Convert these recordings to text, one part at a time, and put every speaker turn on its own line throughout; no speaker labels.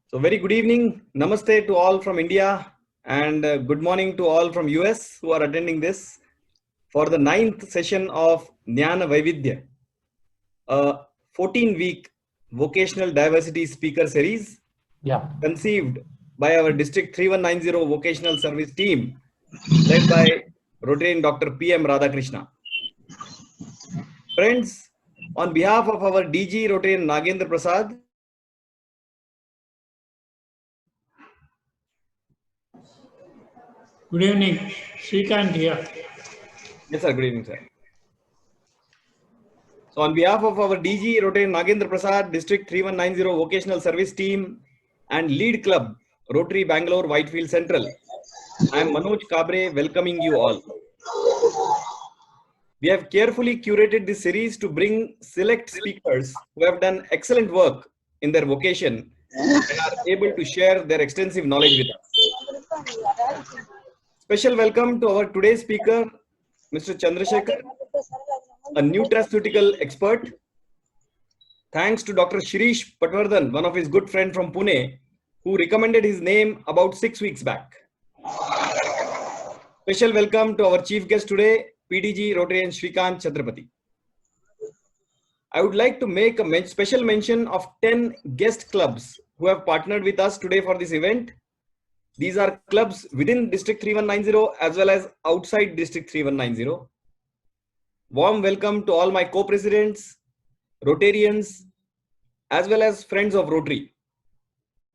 So very good evening, namaste to all from India and good morning to all from US who are attending this for the 9th session of Jnana Vaividya, a 14-week vocational diversity speaker series conceived by our District 3190 vocational service team led by Rotarian Dr. P.M. Radhakrishna. Friends, on behalf of our DG Rotarian Nagendra Prasad,
Good evening, Srikanth here.
yes sir, good evening sir. So on behalf of our DG Rotarian Nagendra Prasad, District 3190 Vocational Service Team and Lead Club, Rotary Bangalore Whitefield Central, I am Manoj Kabre welcoming you all. We have carefully curated this series to bring select speakers who have done excellent work in their vocation and are able to share their extensive knowledge with us. Special welcome to our today's speaker, Mr. Chandrasekhar, a nutraceutical expert. Thanks to Dr. Shirish Patwardhan, one of his good friend from Pune, who recommended his name about 6 weeks back. Special welcome to our chief guest today, PDG Rotarian Srikanth Chhatrapati. I would like to make a special mention of 10 guest clubs who have partnered with us today for this event. These are clubs within District 3190 as well as outside District 3190. Warm welcome to all my co-presidents, Rotarians, as well as friends of Rotary.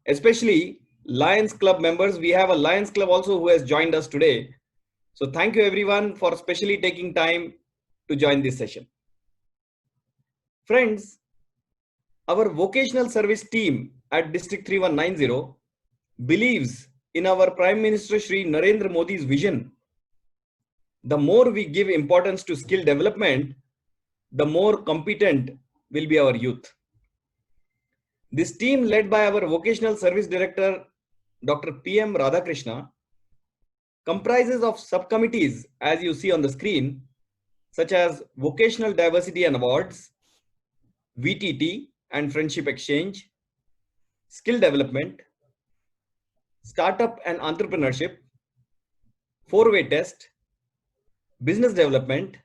Especially Lions Club members. We have a Lions Club also who has joined us today. So thank you everyone for specially taking time to join this session. Friends, our vocational service team at District 3190 believes in our Prime Minister Shri Narendra Modi's vision. The more we give importance to skill development, the more competent will be our youth. This team led by our vocational service director, Dr. P.M. Radhakrishna, comprises of subcommittees as you see on the screen, such as Vocational Diversity and Awards, VTT and Friendship Exchange, Skill Development, Startup and Entrepreneurship, Four-Way Test, Business Development,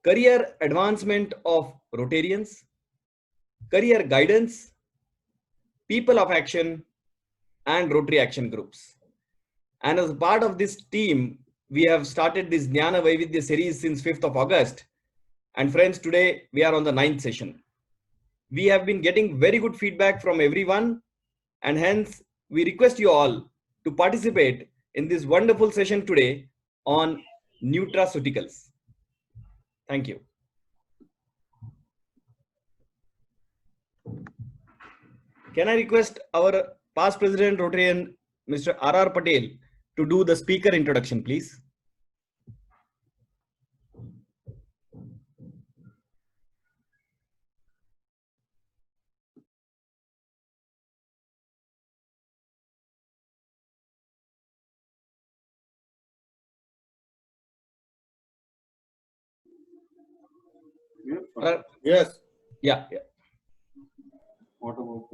Career Advancement of Rotarians, Career Guidance, People of Action, and Rotary Action Groups. And as part of this team, we have started this Jnana Vaividya series since 5th of August. And friends, today we are on the 9th session. We have been getting very good feedback from everyone, and hence we request you all to participate in this wonderful session today on nutraceuticals. Thank you. Can I request our past president Rotarian, Mr. R.R. Patel, to do the speaker introduction, please?
Yes.
Yeah.
What about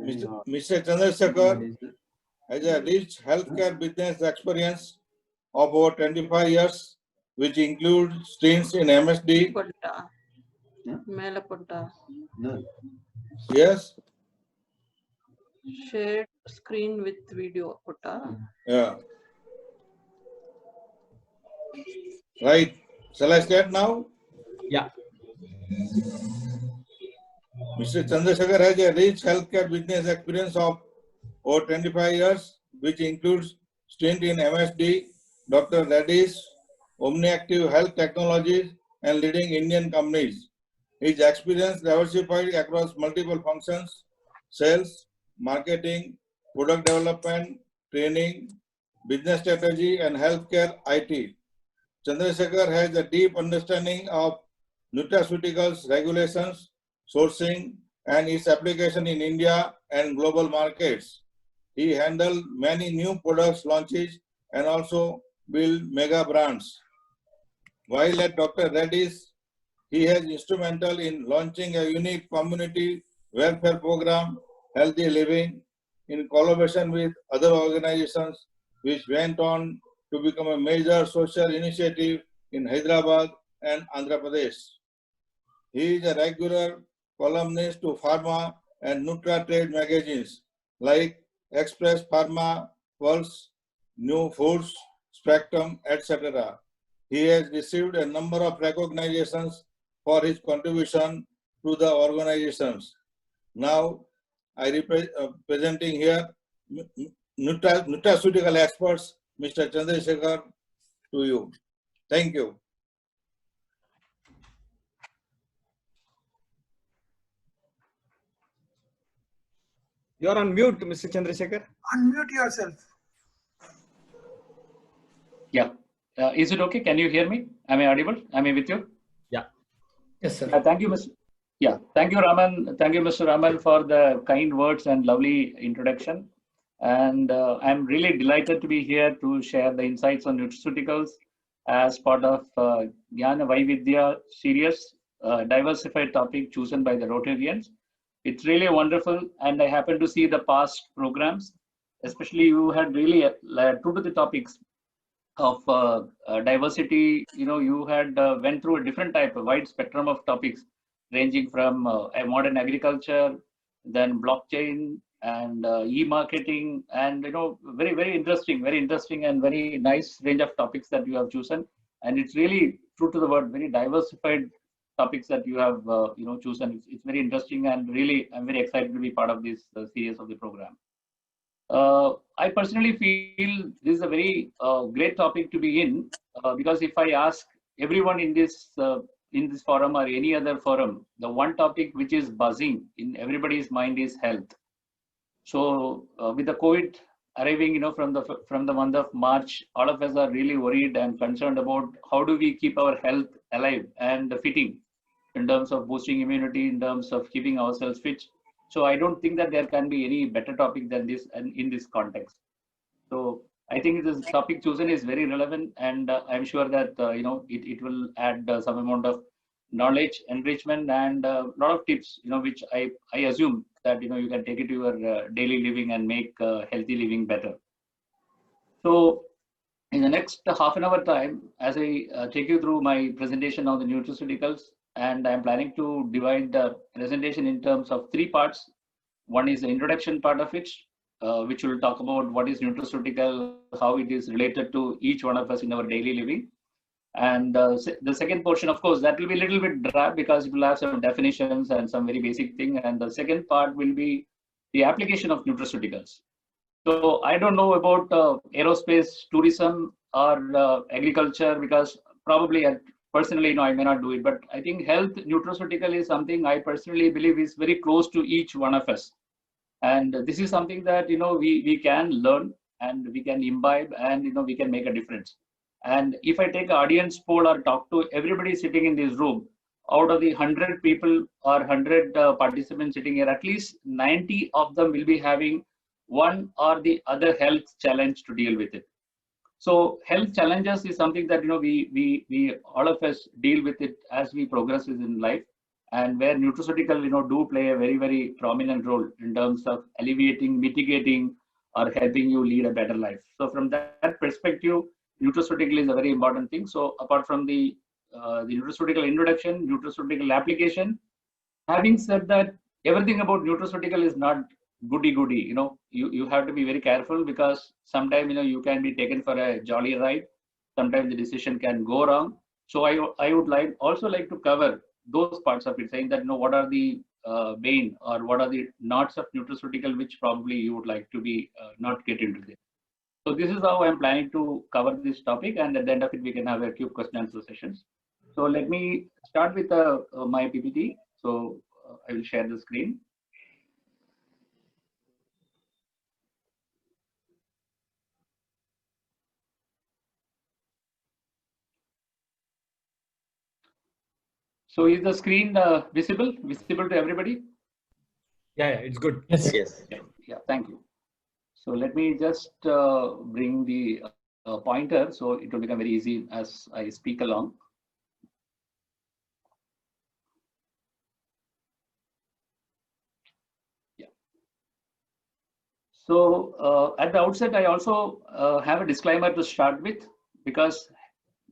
Mr. Chandrasekhar has a rich healthcare business experience of over 25 years, which includes stints in MSD.
No.
Yes.
Shared screen with video.
Yeah. Right. Shall I start now?
Yeah.
Mr. Chandrasekhar has a rich healthcare business experience of over 25 years, which includes stint in MSD, Dr. Reddy's, OmniActive Health Technologies, and leading Indian companies. His experience diversified across multiple functions: sales, marketing, product development, training, business strategy, and healthcare IT. Chandrasekhar has a deep understanding of nutraceuticals regulations, sourcing, and its application in India and global markets. He handled many new products launches and also built mega brands. While at Dr. Reddy's, he has instrumental in launching a unique community welfare program, Healthy Living, in collaboration with other organizations, which went on to become a major social initiative in Hyderabad and Andhra Pradesh. He is a regular columnist to Pharma and NutraTrade magazines like Express Pharma, Pulse, New Foods, Spectrum, etc. He has received a number of recognitions for his contribution to the organizations. Now, I presenting here nutraceutical experts, Mr. Chandrasekhar, to you. Thank you.
You are on mute, Mr. Chandrasekhar.
Unmute yourself.
Yeah. Is it okay? Can you hear me? Am I audible? Am I with you?
Yeah.
Yes, sir.
Thank you, Mr. Yeah. Thank you, Raman. Thank you, Mr. Raman, for the kind words and lovely introduction. And I'm really delighted to be here to share the insights on nutraceuticals as part of Jnana Vaividya series, diversified topic chosen by the Rotarians. It's really wonderful, and I happen to see the past programs, especially you had really true to the topics of diversity. You had went through a different type, a wide spectrum of topics, ranging from modern agriculture, then blockchain, and e-marketing, and very interesting and very nice range of topics that you have chosen. And it's really true to the word, very diversified topics that you have chosen. It's very interesting, and really I'm very excited to be part of this series of the program. I personally feel this is a very great topic to be in, because if I ask everyone in this forum or any other forum, the one topic which is buzzing in everybody's mind is health. So with the COVID arriving, from the month of March, all of us are really worried and concerned about how do we keep our health alive and fitting in terms of boosting immunity, in terms of keeping ourselves fit. So I don't think that there can be any better topic than this, and in this context. So I think this topic chosen is very relevant, and I'm sure that it will add some amount of knowledge, enrichment, and a lot of tips, which I assume that you can take it to your daily living and make healthy living better. So in the next half an hour time, as I take you through my presentation on the nutraceuticals, and I'm planning to divide the presentation in terms of three parts. One is the introduction part of it, which will talk about what is nutraceutical, how it is related to each one of us in our daily living. And the second portion, of course, that will be a little bit drab because it will have some definitions and some very basic thing. And the second part will be the application of nutraceuticals. So I don't know about aerospace, tourism, or agriculture, because probably personally, I may not do it, but I think health nutraceutical is something I personally believe is very close to each one of us. And this is something that, we can learn and we can imbibe, and, we can make a difference. And if I take an audience poll or talk to everybody sitting in this room, out of the 100 people or 100 participants sitting here, at least 90 of them will be having one or the other health challenge to deal with it. So health challenges is something that we all of us deal with it as we progress in life, and where nutraceutical do play a very prominent role in terms of alleviating, mitigating, or helping you lead a better life. So from that perspective, nutraceutical is a very important thing. So apart from the nutraceutical introduction, nutraceutical application, having said that, everything about nutraceutical is not goody. You have to be very careful, because sometimes you can be taken for a jolly ride. Sometimes the decision can go wrong. So I would also like to cover those parts of it, saying that what are the main or what are the knots of nutraceutical which probably you would like to be not get into this. So this is how I'm planning to cover this topic, and at the end of it we can have a few question and answer sessions. So let me start with my PPT. So I will share the screen. So is the screen visible to everybody?
Yeah, it's good.
Yes.
Yeah, thank you. So let me just bring the pointer, so it will become very easy as I speak along. Yeah. So at the outset, I also have a disclaimer to start with, because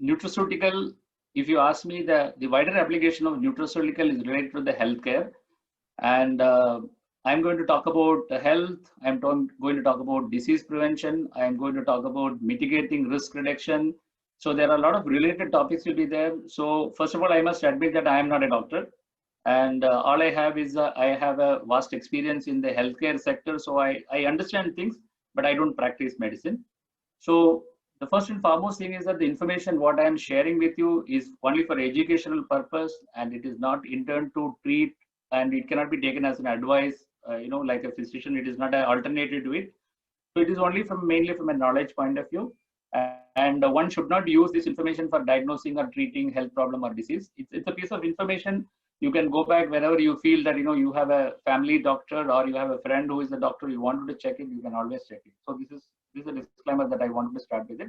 nutraceutical, if you ask me, the wider application of nutraceutical is related to the healthcare. And I'm going to talk about health. I'm going to talk about disease prevention. I'm going to talk about mitigating risk reduction. So there are a lot of related topics will be there. So first of all, I must admit that I am not a doctor. And all I have is I have a vast experience in the healthcare sector. So I understand things, but I don't practice medicine. So the first and foremost thing is that the information what I am sharing with you is only for educational purpose, and it is not intended to treat, and it cannot be taken as an advice, like a physician. It is not an alternative to it. So it is only mainly from a knowledge point of view. And one should not use this information for diagnosing or treating health problem or disease. It's a piece of information. You can go back whenever you feel that you have a family doctor or you have a friend who is a doctor, you wanted to check it, you can always check it. So this is a disclaimer that I wanted to start with it.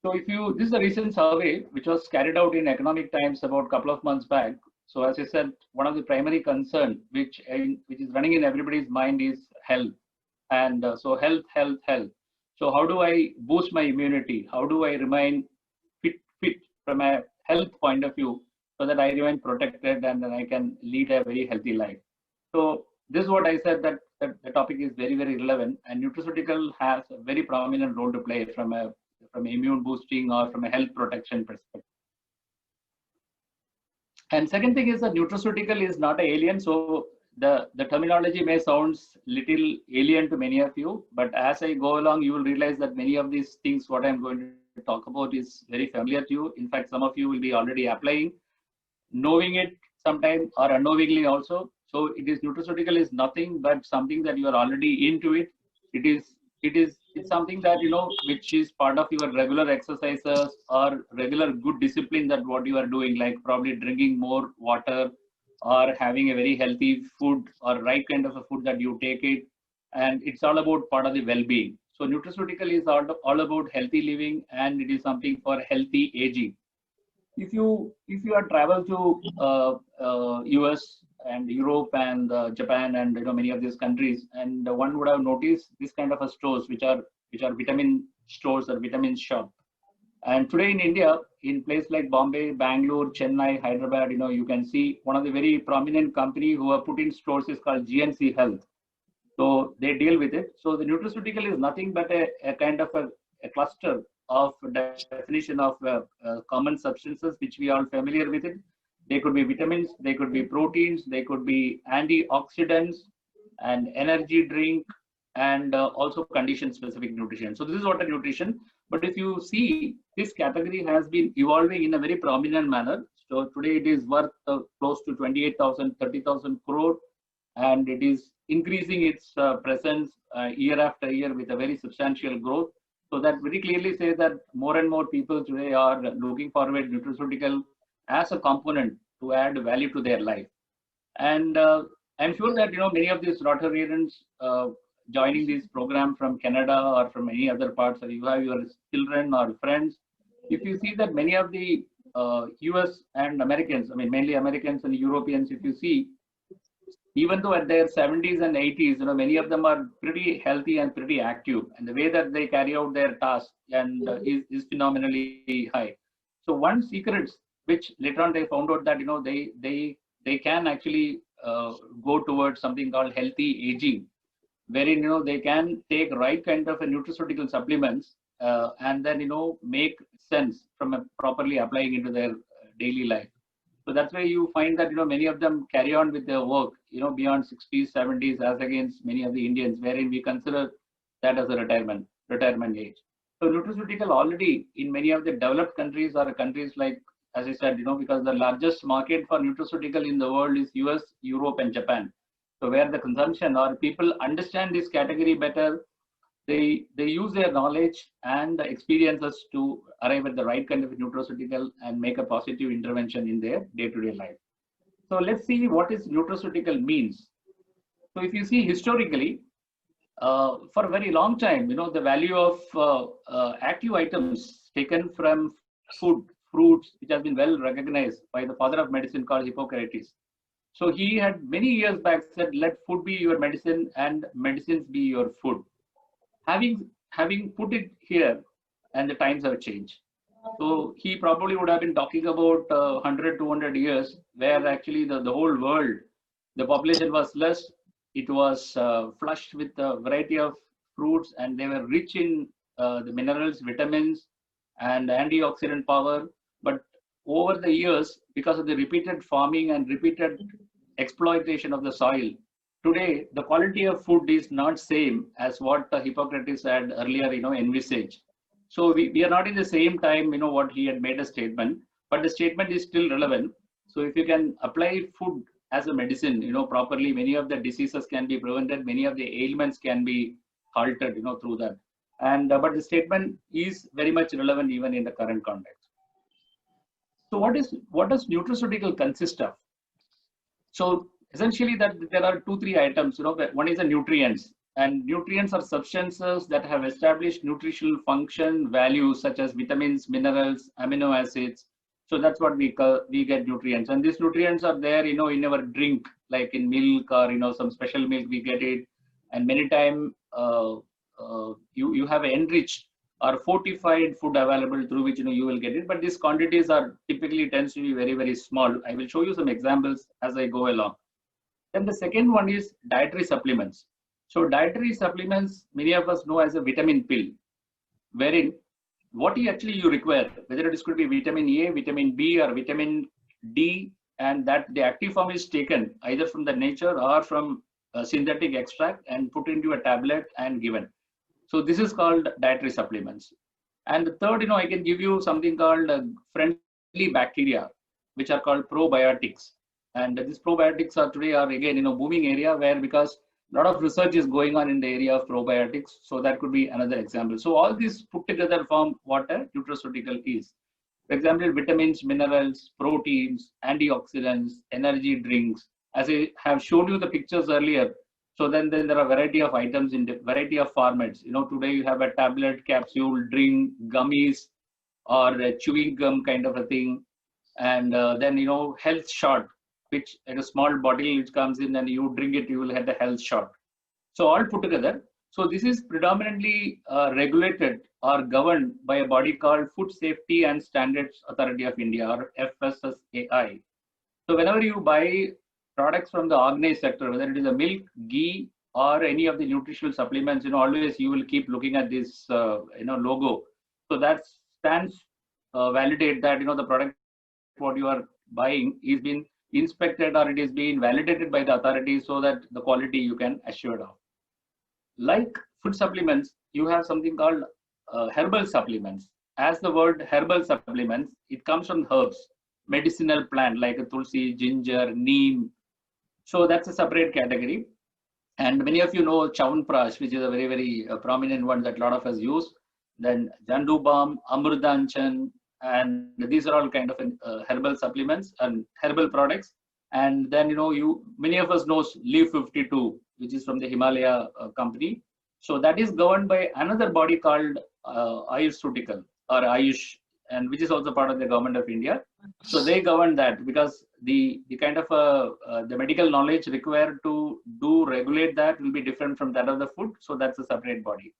So this is a recent survey which was carried out in Economic Times about a couple of months back. So as I said, one of the primary concern which is running in everybody's mind is health. And so health. So how do I boost my immunity? How do I remain fit from a health point of view, so that I remain protected and then I can lead a very healthy life? So this is what I said, that the topic is very, very relevant, and nutraceutical has a very prominent role to play from immune boosting or from a health protection perspective. And second thing is that nutraceutical is not an alien. So the terminology may sound little alien to many of you, but as I go along, you will realize that many of these things what I'm going to talk about is very familiar to you. In fact, some of you will be already applying, knowing it sometime or unknowingly also. So nutraceutical is nothing but something that you are already into it. It's something that, which is part of your regular exercises or regular good discipline, that what you are doing, like probably drinking more water or having a very healthy food or right kind of a food that you take it. And it's all about part of the well-being. So nutraceutical is all about healthy living, and it is something for healthy aging. If you are travel to US and Europe and Japan and many of these countries, and one would have noticed this kind of a stores which are vitamin stores or vitamin shop. And today in India, in places like Bombay, Bangalore, Chennai, Hyderabad, you can see one of the very prominent company who have put in stores is called GNC Health. So they deal with it. So the nutraceutical is nothing but a kind of a cluster of definition of common substances which we are familiar with it. They could be vitamins, they could be proteins, they could be antioxidants and energy drink, and also condition specific nutrition. So this is what a nutrition. But if you see, this category has been evolving in a very prominent manner. So today it is worth close to 28,000, 30,000 crore, and it is increasing its presence year after year with a very substantial growth. So that very clearly says that more and more people today are looking forward to nutraceutical as a component to add value to their life. And I'm sure that many of these Rotarians joining this program from Canada or from any other parts, or you have your children or friends. If you see that many of the US and Americans, I mean mainly Americans and Europeans, if you see, even though at their 70s and 80s, many of them are pretty healthy and pretty active, and the way that they carry out their tasks and is phenomenally high. So one secret, which later on they found out that they can actually go towards something called healthy aging, wherein they can take right kind of a nutraceutical supplements and then make sense from properly applying into their daily life. So that's why you find that many of them carry on with their work beyond 60s, 70s, as against many of the Indians, wherein we consider that as a retirement age. So nutraceutical already in many of the developed countries or countries like, as I said, because the largest market for nutraceutical in the world is US, Europe, and Japan. So where the consumption or people understand this category better, they use their knowledge and the experiences to arrive at the right kind of nutraceutical and make a positive intervention in their day-to-day life. So let's see what is nutraceutical means. So if you see historically, for a very long time, the value of active items taken from food, fruits, which has been well recognized by the father of medicine called Hippocrates. So he had many years back said, let food be your medicine and medicines be your food. Having put it here, and the times have changed. So he probably would have been talking about 100, 200 years, where actually the whole world, the population was less. It was flushed with a variety of fruits, and they were rich in the minerals, vitamins, and antioxidant power. But over the years, because of the repeated farming and repeated exploitation of the soil, today the quality of food is not same as what Hippocrates had earlier, envisaged. So we are not in the same time, what he had made a statement, but the statement is still relevant. So if you can apply food as a medicine, properly, many of the diseases can be prevented, many of the ailments can be halted, through that. And but the statement is very much relevant even in the current context. So what does nutraceutical consist of? So essentially that there are 2-3 items, one is the nutrients, and nutrients are substances that have established nutritional function values such as vitamins, minerals, amino acids. So that's what we get nutrients, and these nutrients are there, in our drink, like in milk or some special milk we get it, and many times you have enriched or fortified food available through which you will get it, but these quantities are typically tends to be very, very small. I will show you some examples as I go along. Then the second one is dietary supplements. So dietary supplements, many of us know as a vitamin pill, wherein what you require, whether it is could be vitamin A, vitamin B, or vitamin D, and that the active form is taken either from the nature or from a synthetic extract and put into a tablet and given. So this is called dietary supplements. And the third, I can give you something called friendly bacteria, which are called probiotics. And these probiotics are today again, booming area, where because a lot of research is going on in the area of probiotics. So that could be another example. So all these put together form what a nutraceutical is. For example, vitamins, minerals, proteins, antioxidants, energy drinks. As I have showed you the pictures earlier. So then there are a variety of items in variety of formats. Today you have a tablet, capsule, drink, gummies, or a chewing gum kind of a thing. And then, health shot, which in a small bottle which comes in and you drink it, you will have the health shot. So all put together. So this is predominantly regulated or governed by a body called Food Safety and Standards Authority of India, or FSSAI. So whenever you buy products from the organized sector, whether it is a milk, ghee, or any of the nutritional supplements, always you will keep looking at this, logo. So that stands validate that, the product what you are buying is being inspected or it is being validated by the authorities, so that the quality you can assure of. Like food supplements, you have something called herbal supplements. As the word herbal supplements, it comes from herbs, medicinal plant like a tulsi, ginger, neem. So that's a separate category. And many of you know Chyawanprash, which is a very, very prominent one that a lot of us use. Then Jandu Balm, Amrudanchan, and these are all kind of herbal supplements and herbal products. And then, many of us knows Leaf 52, which is from the Himalaya company. So that is governed by another body called Ayurceutical or Ayush, and which is also part of the government of India. So they govern that because the kind of the medical knowledge required to regulate that will be different from that of the food. So that's a separate body.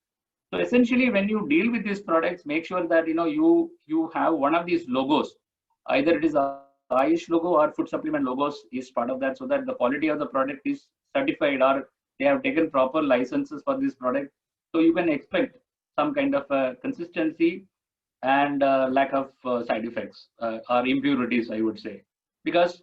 So essentially, when you deal with these products, make sure that you have one of these logos. Either it is Ayush logo or food supplement logos is part of that, so that the quality of the product is certified or they have taken proper licenses for this product. So you can expect some kind of consistency and lack of side effects or impurities, I would say, because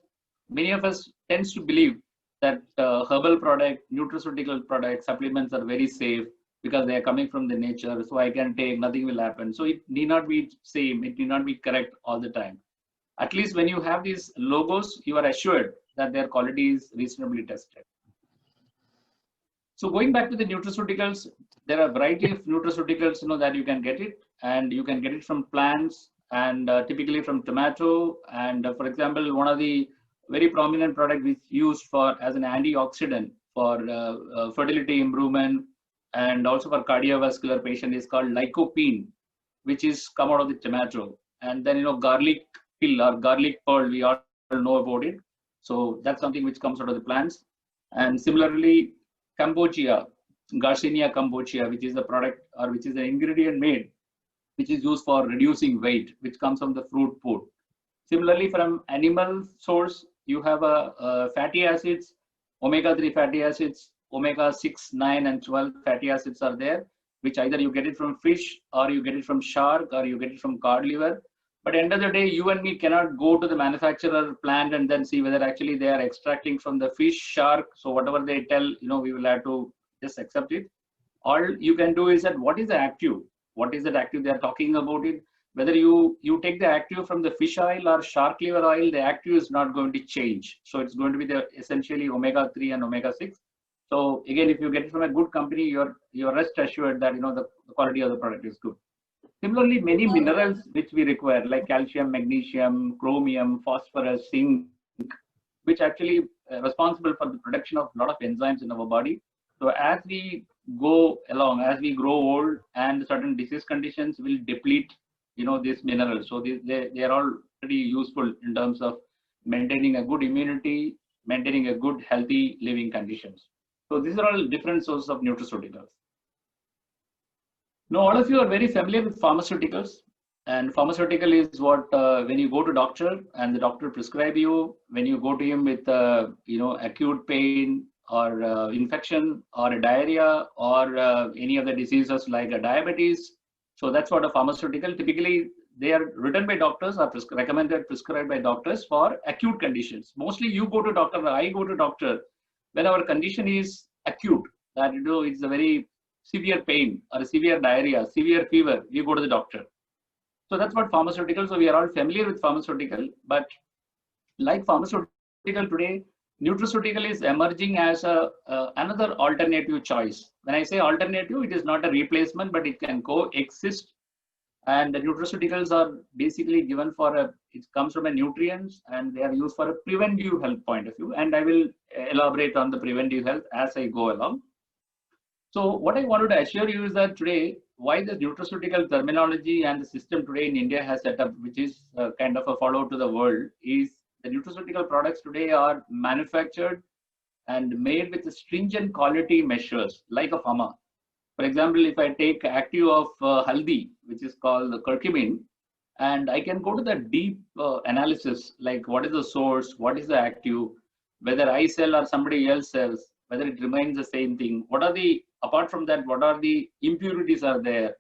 many of us tends to believe that herbal product, nutraceutical product, supplements are very safe because they are coming from the nature. So I can take, nothing will happen. So it need not be same. It need not be correct all the time. At least when you have these logos, you are assured that their quality is reasonably tested. So going back to the nutraceuticals, there are a variety of nutraceuticals, that you can get it, and you can get it from plants and typically from tomato. And for example, one of the very prominent product which used for as an antioxidant for fertility improvement and also for cardiovascular patient is called lycopene, which is come out of the tomato. And then, garlic pill or garlic pearl, we all know about it. So that's something which comes out of the plants. And similarly, Cambogia, Garcinia cambogia, which is a product or which is an ingredient made, which is used for reducing weight, which comes from the fruit food. Similarly, from animal source, you have fatty acids, omega-3 fatty acids, omega-6, 9, and 12 fatty acids are there, which either you get it from fish, or you get it from shark, or you get it from cod liver. But at the end of the day, you and me cannot go to the manufacturer plant and then see whether actually they are extracting from the fish, shark. So whatever they tell, we will have to just accept it. All you can do is that what is the active? What is that active they are talking about it? Whether you take the active from the fish oil or shark liver oil, the active is not going to change. So it's going to be the essentially omega-3 and omega-6. So again, if you get it from a good company, you're rest assured that the quality of the product is good. Similarly, many minerals which we require, like calcium, magnesium, chromium, phosphorus, zinc, which actually responsible for the production of a lot of enzymes in our body. So as we go along, as we grow old, and certain disease conditions will deplete, these minerals. So they are all pretty useful in terms of maintaining a good immunity, maintaining a good healthy living conditions. So these are all different sources of nutraceuticals. Now, all of you are very familiar with pharmaceuticals, and pharmaceutical is what when you go to doctor and the doctor prescribe you, when you go to him with acute pain or infection or a diarrhea or any of the diseases like a diabetes. So that's what a pharmaceutical, typically they are written by doctors or recommended, prescribed by doctors for acute conditions. Mostly you go to doctor, I go to doctor when our condition is acute, that it's a very severe pain or a severe diarrhea, severe fever, we go to the doctor. So that's what pharmaceutical. So we are all familiar with pharmaceutical, but like pharmaceutical today, nutraceutical is emerging as another alternative choice. When I say alternative, it is not a replacement, but it can coexist. And the nutraceuticals are basically given for it comes from a nutrients, and they are used for a preventive health point of view. And I will elaborate on the preventive health as I go along. So what I wanted to assure you is that today, why the nutraceutical terminology and the system today in India has set up, which is kind of a follow to the world, is the nutraceutical products today are manufactured and made with stringent quality measures like a pharma. For example, if I take active of haldi, which is called the curcumin, and I can go to the deep analysis, like what is the source, what is the active, whether I sell or somebody else sells, whether it remains the same thing, what are the, apart from that, what are the impurities are there,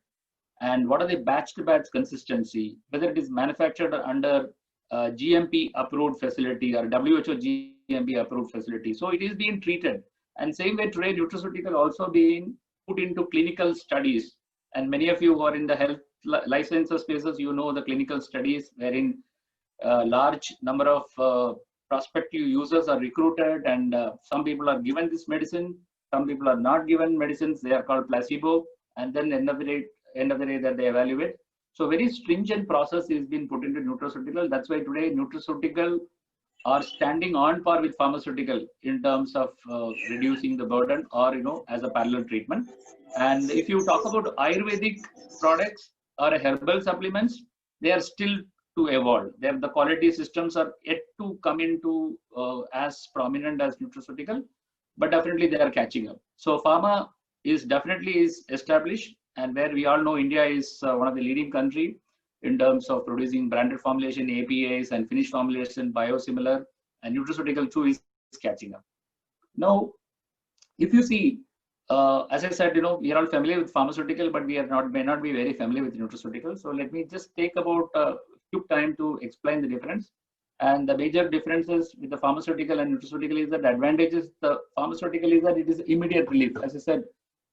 and what are the batch to batch consistency, whether it is manufactured under GMP approved facility or WHO GMP approved facility. So it is being treated. And same way today, nutraceutical also being put into clinical studies. And many of you who are in the health life sciences spaces, the clinical studies wherein large number of prospective users are recruited, and some people are given this medicine, some people are not given medicines, they are called placebo, and then end of the day that they evaluate. So very stringent process is being put into nutraceutical. That's why today nutraceutical are standing on par with pharmaceutical in terms of reducing the burden or as a parallel treatment. And if you talk about Ayurvedic products or herbal supplements, they are still to evolve. The quality systems are yet to come into as prominent as nutraceutical, but definitely they are catching up. So pharma is definitely established, and where we all know India is one of the leading country in terms of producing branded formulation, APIs, and finished formulation, biosimilar, and nutraceutical too is catching up. Now, if you see, as I said, we are all familiar with pharmaceutical, but may not be very familiar with nutraceutical. So let me just take about a few time to explain the difference. And the major differences with the pharmaceutical and nutraceutical is that the advantages, the pharmaceutical is that it is immediate relief. As I said,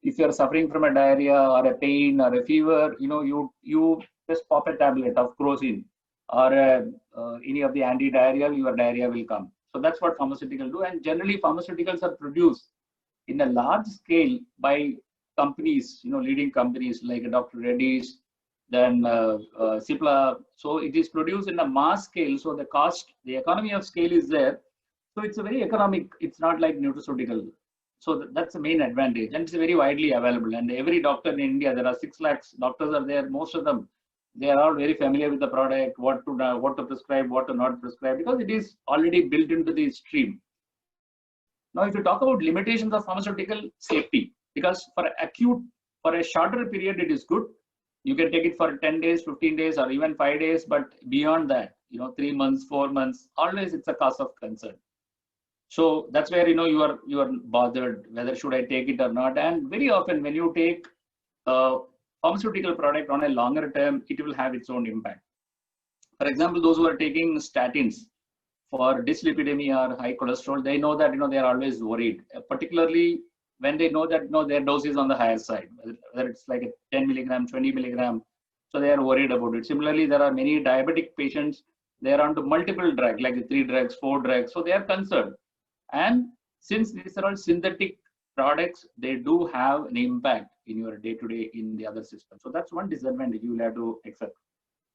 if you are suffering from a diarrhea or a pain or a fever, you just pop a tablet of Crocin or any of the anti-diarrheal, your diarrhea will come. So that's what pharmaceuticals do. And generally pharmaceuticals are produced in a large scale by companies, leading companies like Dr. Reddy's, then Cipla. So it is produced in a mass scale. So the economy of scale is there. So it's a very economic, it's not like nutraceutical. So that's the main advantage, and it's very widely available. And every doctor in India, there are 6 lakhs doctors are there. Most of them, They are all very familiar with the product, what to prescribe, what to not prescribe, because it is already built into the stream. Now, if you talk about limitations of pharmaceutical safety, because for a shorter period, it is good. You can take it for 10 days, 15 days, or even 5 days. But beyond that, 3 months, 4 months, always it's a cause of concern. So that's where, you are bothered whether should I take it or not. And very often when you take a pharmaceutical product on a longer term, it will have its own impact. For example, those who are taking statins for dyslipidemia or high cholesterol, they know that, they are always worried, particularly when they know that, their dose is on the higher side, whether it's like a 10 milligram, 20 milligram. So they are worried about it. Similarly, there are many diabetic patients, they are onto multiple drugs, like 3 drugs, 4 drugs. So they are concerned. And since these are all synthetic products, they do have an impact in your day-to-day in the other system. So that's one disadvantage you will have to accept.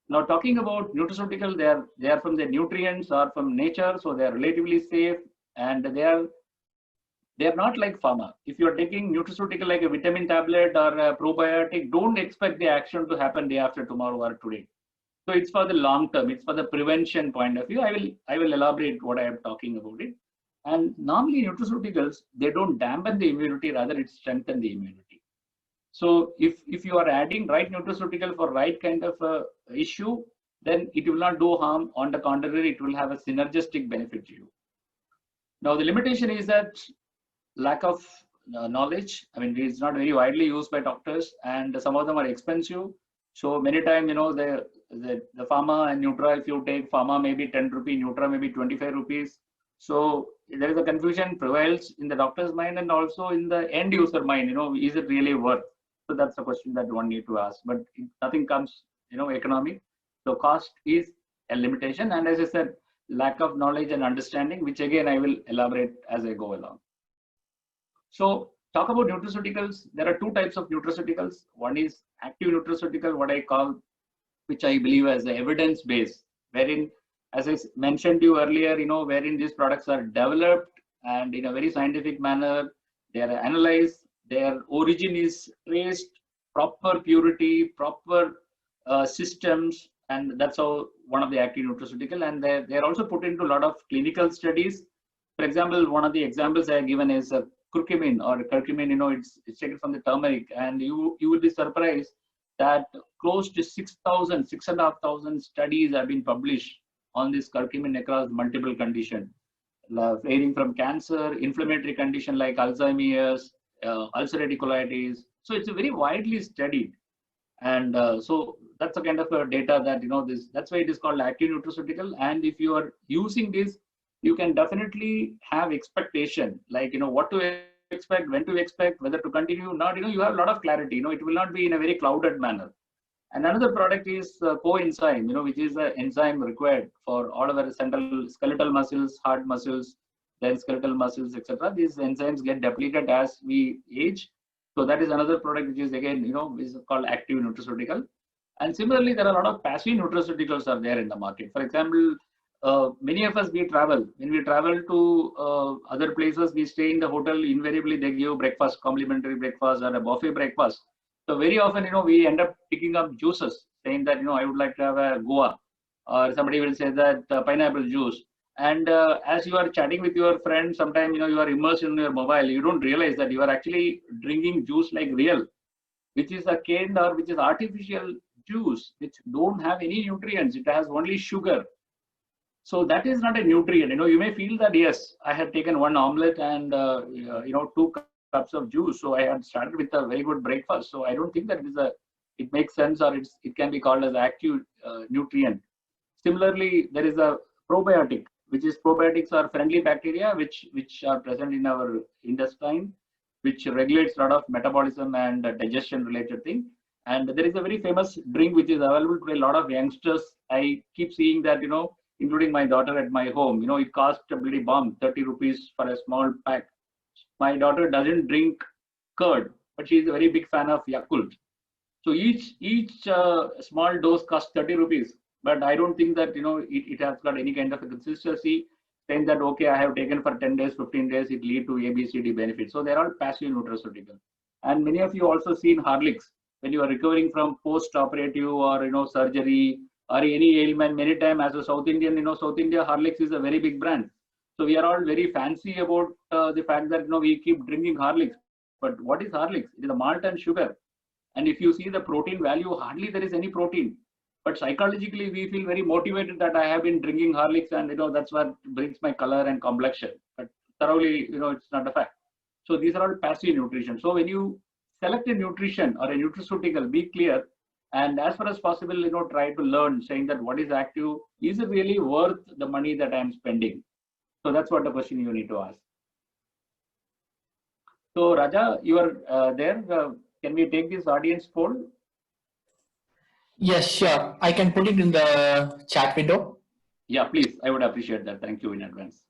Now, talking about nutraceutical, they are from the nutrients or from nature, so they are relatively safe, and they are not like pharma. If you are taking nutraceutical like a vitamin tablet or a probiotic, don't expect the action to happen day after tomorrow or today. So it's for the long term. It's for the prevention point of view. I will elaborate what I am talking about it. And normally nutraceuticals, they don't dampen the immunity, rather it strengthens the immunity. So if you are adding right nutraceutical for right kind of issue, then it will not do harm. On the contrary, it will have a synergistic benefit to you. Now, the limitation is that lack of knowledge. I mean, it's not very widely used by doctors, and some of them are expensive. So many times, the pharma and Nutra, if you take pharma, maybe 10 rupees, Nutra maybe 25 rupees. So there is a confusion prevails in the doctor's mind and also in the end user mind, is it really worth? So that's a question that one need to ask, but nothing comes, economic. So cost is a limitation. And as I said, lack of knowledge and understanding, which again, I will elaborate as I go along. So talk about nutraceuticals. There are 2 types of nutraceuticals. One is active nutraceutical, what I call, which I believe as the evidence base, wherein, as I mentioned to you earlier, wherein these products are developed and in a very scientific manner, they are analyzed, their origin is traced, proper purity, proper systems, and that's how one of the active nutraceutical. And they are also put into a lot of clinical studies. For example, one of the examples I have given is curcumin or curcumin. It's taken from the turmeric, and you will be surprised that close to 6,500 studies have been published on this curcumin across multiple conditions, varying from cancer, inflammatory condition like Alzheimer's, ulcerative colitis. So it's a very widely studied, and so that's a kind of data that that's why it is called active nutraceutical. And if you are using this, you can definitely have expectation, like what to expect, when to expect, whether to continue, not. You have a lot of clarity. It will not be in a very clouded manner. And another product is coenzyme, which is the enzyme required for all of our central skeletal muscles, heart muscles, then skeletal muscles, etc. These enzymes get depleted as we age. So that is another product which is again, is called active nutraceutical. And similarly, there are a lot of passive nutraceuticals are there in the market. For example, many of us, we travel. When we travel to other places, we stay in the hotel. Invariably, they give breakfast, complimentary breakfast, or a buffet breakfast. So very often, we end up picking up juices, saying that, I would like to have a guava, or somebody will say that pineapple juice. And as you are chatting with your friend, sometimes, you are immersed in your mobile. You don't realize that you are actually drinking juice like real, which is a canned or which is artificial juice, which don't have any nutrients. It has only sugar. So that is not a nutrient. You may feel that, yes, I had taken 1 omelette and, 2 cups of juice. So I had started with a very good breakfast. So I don't think that it makes sense, or it can be called as active nutrient. Similarly, there is a probiotic, which is probiotics are friendly bacteria, which are present in our intestine, which regulates a lot of metabolism and digestion related thing. And there is a very famous drink which is available to a lot of youngsters. I keep seeing that, including my daughter at my home, it costs a bloody bomb, 30 rupees for a small pack. My daughter doesn't drink curd, but she is a very big fan of Yakult. So each small dose costs 30 rupees. But I don't think that, it has got any kind of a consistency saying that, okay, I have taken for 10 days, 15 days, it lead to ABCD benefits. So they're all passive nutraceutical. And many of you also seen Horlicks. when you are recovering from post-operative or surgery or any ailment. Many times, as a South Indian, South India Horlicks is a very big brand. So we are all very fancy about the fact that we keep drinking Horlicks. But what is Horlicks? It is a malt and sugar. And if you see the protein value, hardly there is any protein. But psychologically, we feel very motivated that I have been drinking Horlicks, and that's what brings my color and complexion. But thoroughly, it's not a fact. So these are all passive nutrition. So when you select a nutrition or a nutraceutical, be clear, and as far as possible, try to learn, saying that what is active, is it really worth the money that I am spending? So that's what the question you need to ask. So Raja, you are there. Can we take this audience poll?
Yes, sure. I can put it in the chat window.
Yeah, please. I would appreciate that. Thank you in advance.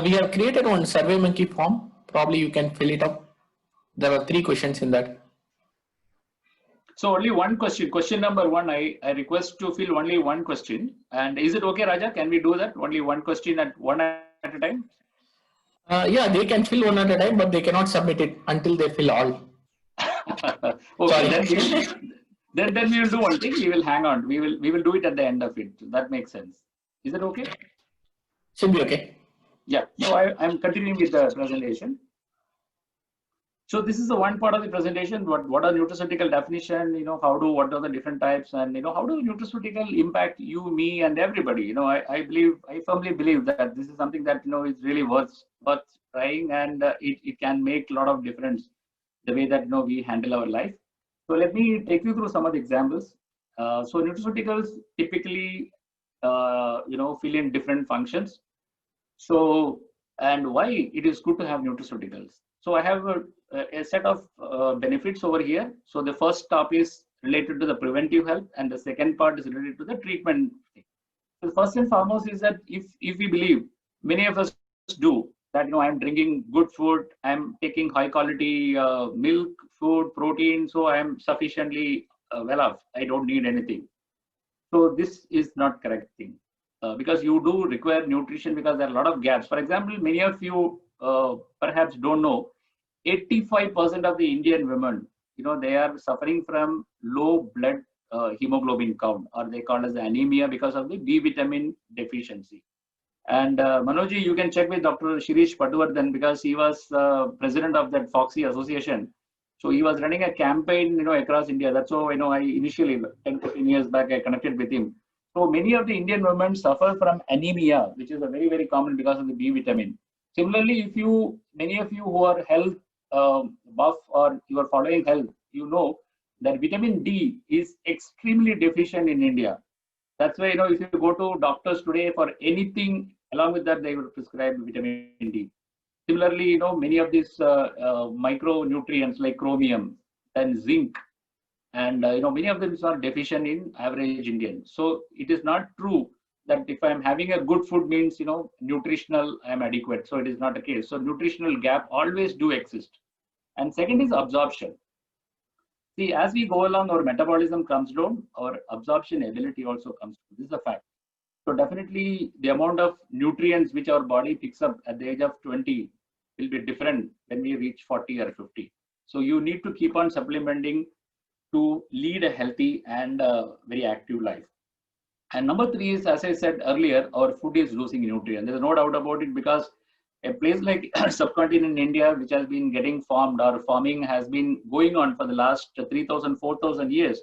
We have created one SurveyMonkey form. Probably you can fill it up. There are 3 questions in that.
So only one question. Question number 1, I request to fill only one question. And is it okay, Raja? Can we do that? Only one question at a time?
Yeah, they can fill one at a time, but they cannot submit it until they fill all.
Okay, then we will do one thing. We will hang on. We will do it at the end of it. That makes sense. Is it okay?
Should be okay.
Yeah. So I'm continuing with the presentation. So this is the one part of the presentation. What are nutraceutical definition? What are the different types, and how do nutraceutical impact you, me, and everybody? I firmly believe that this is something that is really worth trying, and it can make a lot of difference the way that we handle our life. So let me take you through some of the examples. So nutraceuticals typically fill in different functions. So, and why it is good to have nutraceuticals. So I have a set of benefits over here. So the first top is related to the preventive health, and the second part is related to the treatment. So first and foremost is that if we believe, many of us do, that I'm drinking good food, I'm taking high quality milk, food, protein, so I'm sufficiently well off, I don't need anything. So this is not correct thing, because you do require nutrition, because there are a lot of gaps. For example, many of you perhaps don't know, 85% of the Indian women, they are suffering from low blood hemoglobin count, or they call as anemia, because of the B vitamin deficiency. And Manojji, you can check with Dr. Shirish Patwardhan, because he was president of that Foxy Association. So he was running a campaign, across India. That's how I initially 10-15 years back I connected with him. So many of the Indian women suffer from anemia, which is a very, very common because of the B vitamin. Similarly, many of you who are health buff, or you are following health, that vitamin D is extremely deficient in India. That's why if you go to doctors today for anything, along with that they will prescribe vitamin D. Similarly, many of these micronutrients like chromium and zinc, and many of them are deficient in average Indian. So it is not true that if I'm having a good food means nutritional I am adequate. So it is not the case. So nutritional gap always do exist. And second is absorption. See, as we go along, our metabolism comes down, our absorption ability also comes down. This is a fact. So definitely the amount of nutrients which our body picks up at the age of 20 will be different when we reach 40 or 50. So you need to keep on supplementing to lead a healthy and very active life. And number 3 is, as I said earlier, our food is losing nutrients. There's no doubt about it, because a place like subcontinent India, which has been getting farmed, or farming has been going on for the last 3,000, 4,000 years.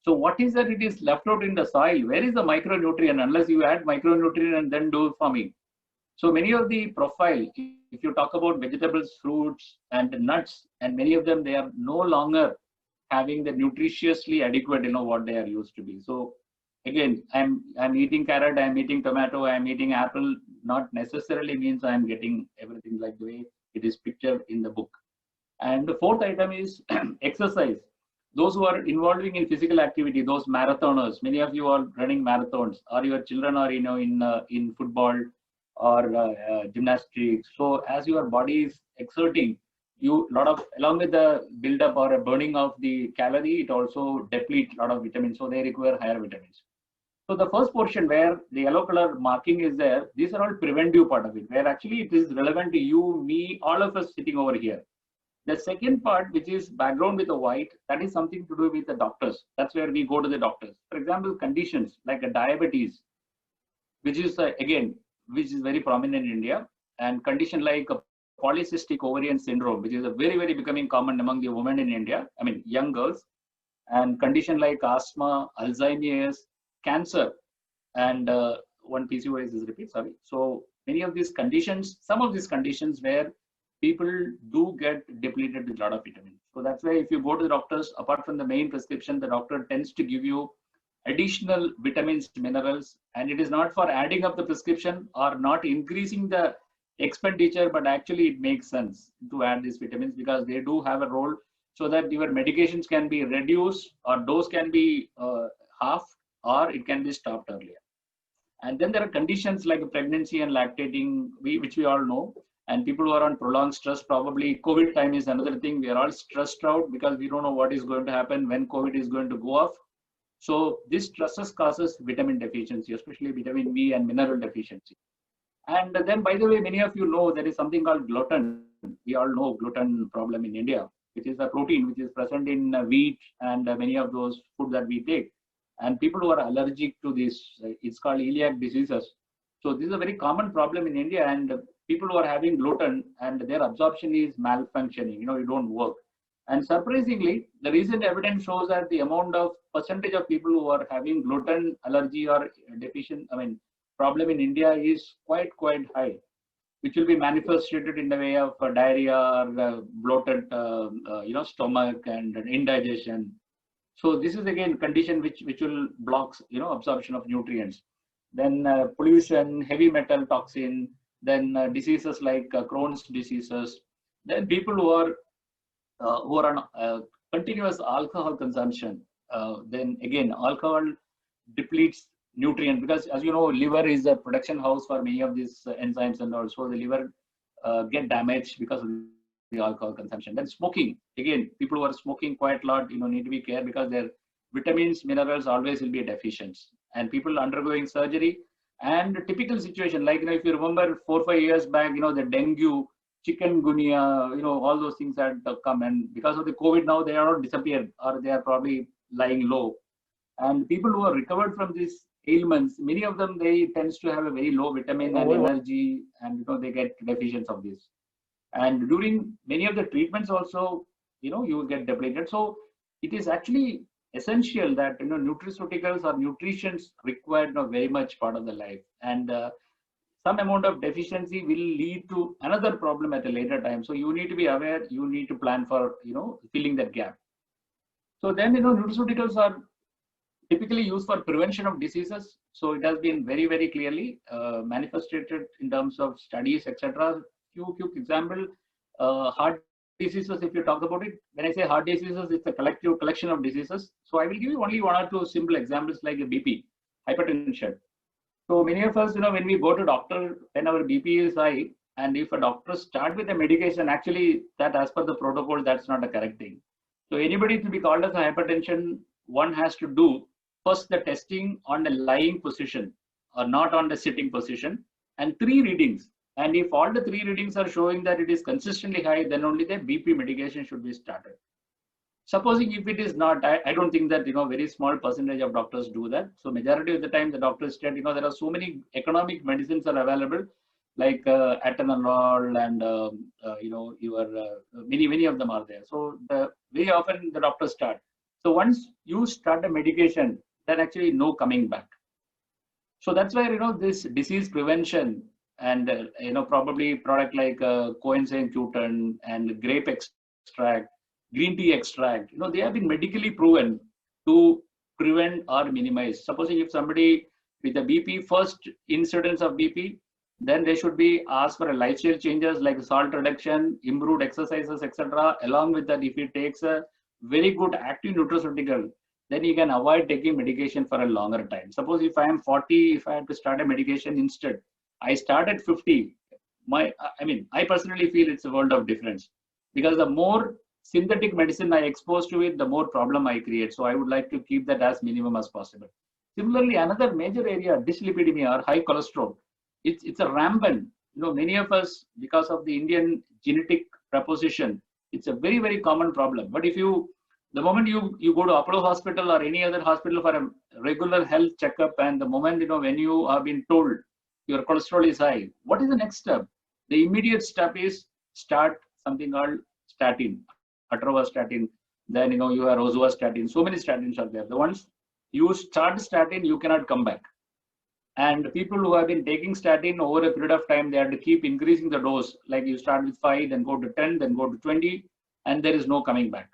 So what is that it is left out in the soil? Where is the micronutrient, unless you add micronutrient and then do farming? So many of the profile, if you talk about vegetables, fruits, and nuts, and many of them, they are no longer having the nutritiously adequate, what they are used to be. So again, I'm eating carrot, I'm eating tomato, I'm eating apple, not necessarily means I'm getting everything like the way it is pictured in the book. And the fourth item is exercise. Those who are involving in physical activity, those marathoners, many of you are running marathons, or your children are in football or gymnastics. So as your body is exerting, along with the build-up or a burning of the calorie, it also depletes a lot of vitamins. So they require higher vitamins. So the first portion where the yellow color marking is there, these are all preventive part of it, where actually it is relevant to you, me, all of us sitting over here. The second part, which is background with the white, that is something to do with the doctors. That's where we go to the doctors. For example, conditions like a diabetes, which is again, which is very prominent in India, and condition like a polycystic ovarian syndrome, which is a very becoming common among the women in India, I mean young girls, and condition like asthma, Alzheimer's, cancer, and one PCOS is repeat, sorry. So many of these conditions, some of these conditions where people do get depleted with a lot of vitamins. So that's why if you go to the doctors, apart from the main prescription, the doctor tends to give you additional vitamins, minerals, and it is not for adding up the prescription or not increasing the expenditure, but actually it makes sense to add these vitamins because they do have a role so that your medications can be reduced or dose can be half or it can be stopped earlier. And then there are conditions like pregnancy and lactating, which we all know. And people who are on prolonged stress, probably COVID time is another thing. We are all stressed out because we don't know what is going to happen when COVID is going to go off. So this stresses causes vitamin deficiency, especially vitamin B and mineral deficiency. And then, by the way, many of you know there is something called gluten. We all know gluten problem in India, which is a protein which is present in wheat and many of those food that we take. And people who are allergic to this, it's called celiac diseases. So this is a very common problem in India, and people who are having gluten and their absorption is malfunctioning, it don't work. And surprisingly, the recent evidence shows that the amount of percentage of people who are having gluten allergy or problem in India is quite high, which will be manifested in the way of diarrhea or bloated, stomach and indigestion. So this is again condition which will block, absorption of nutrients. Then pollution, heavy metal toxin, then diseases like Crohn's diseases. Then people who are on continuous alcohol consumption. Then again, alcohol depletes nutrient because, as you know, liver is a production house for many of these enzymes, and also the liver get damaged because of the alcohol consumption. Then smoking, again, people who are smoking quite a lot, need to be careful because their vitamins, minerals always will be deficient. And people undergoing surgery and typical situation like, if you remember 4 or 5 years back, the dengue, chikungunya, all those things had come, and because of the COVID now they are all disappeared or they are probably lying low. And people who are recovered from these ailments, many of them, they tends to have a very low vitamin and energy, and they get deficiency of this. And during many of the treatments also, you will get depleted. So it is actually essential that nutraceuticals or nutrition's required very much part of the life, and some amount of deficiency will lead to another problem at a later time. So you need to be aware, you need to plan for filling that gap. So then nutraceuticals are typically used for prevention of diseases. So it has been very clearly manifested in terms of studies, etc. Few example, heart diseases, if you talk about it. When I say heart diseases, it's a collection of diseases. So I will give you only 1 or 2 simple examples like a BP, hypertension. So many of us, when we go to doctor, when our BP is high, and if a doctor start with a medication, actually that as per the protocol, that's not a correct thing. So anybody to be called as a hypertension, one has to do first the testing on the lying position or not on the sitting position, and 3 readings. And if all the 3 readings are showing that it is consistently high, then only the BP medication should be started. Supposing if it is not, I don't think that, very small percentage of doctors do that. So majority of the time the doctors state, there are so many economic medicines are available, like atenolol and, many of them are there. So very often the doctors start. So once you start a medication, then actually no coming back. So that's why, this disease prevention and, probably product like coenzyme Q10 and grape extract, green tea extract, they have been medically proven to prevent or minimize. Supposing if somebody with a BP, first incidence of BP, then they should be asked for a lifestyle changes like salt reduction, improved exercises, etc. Along with that, if he takes a very good active nutraceutical, then he can avoid taking medication for a longer time. Suppose if I am 40, if I have to start a medication instead, I start at 50. I personally feel it's a world of difference, because the more synthetic medicine I expose to it, the more problem I create. So I would like to keep that as minimum as possible. Similarly, another major area, dyslipidemia or high cholesterol, it's a rampant. Many of us, because of the Indian genetic proposition, it's a very, very common problem. But the moment you go to Apollo Hospital or any other hospital for a regular health checkup, and the moment, when you have been told your cholesterol is high, what is the next step? The immediate step is start something called statin, atorvastatin. Then, you have rosuvastatin. So many statins are there. The ones you start statin, you cannot come back. And people who have been taking statin over a period of time, they have to keep increasing the dose. Like you start with 5, then go to 10, then go to 20, and there is no coming back.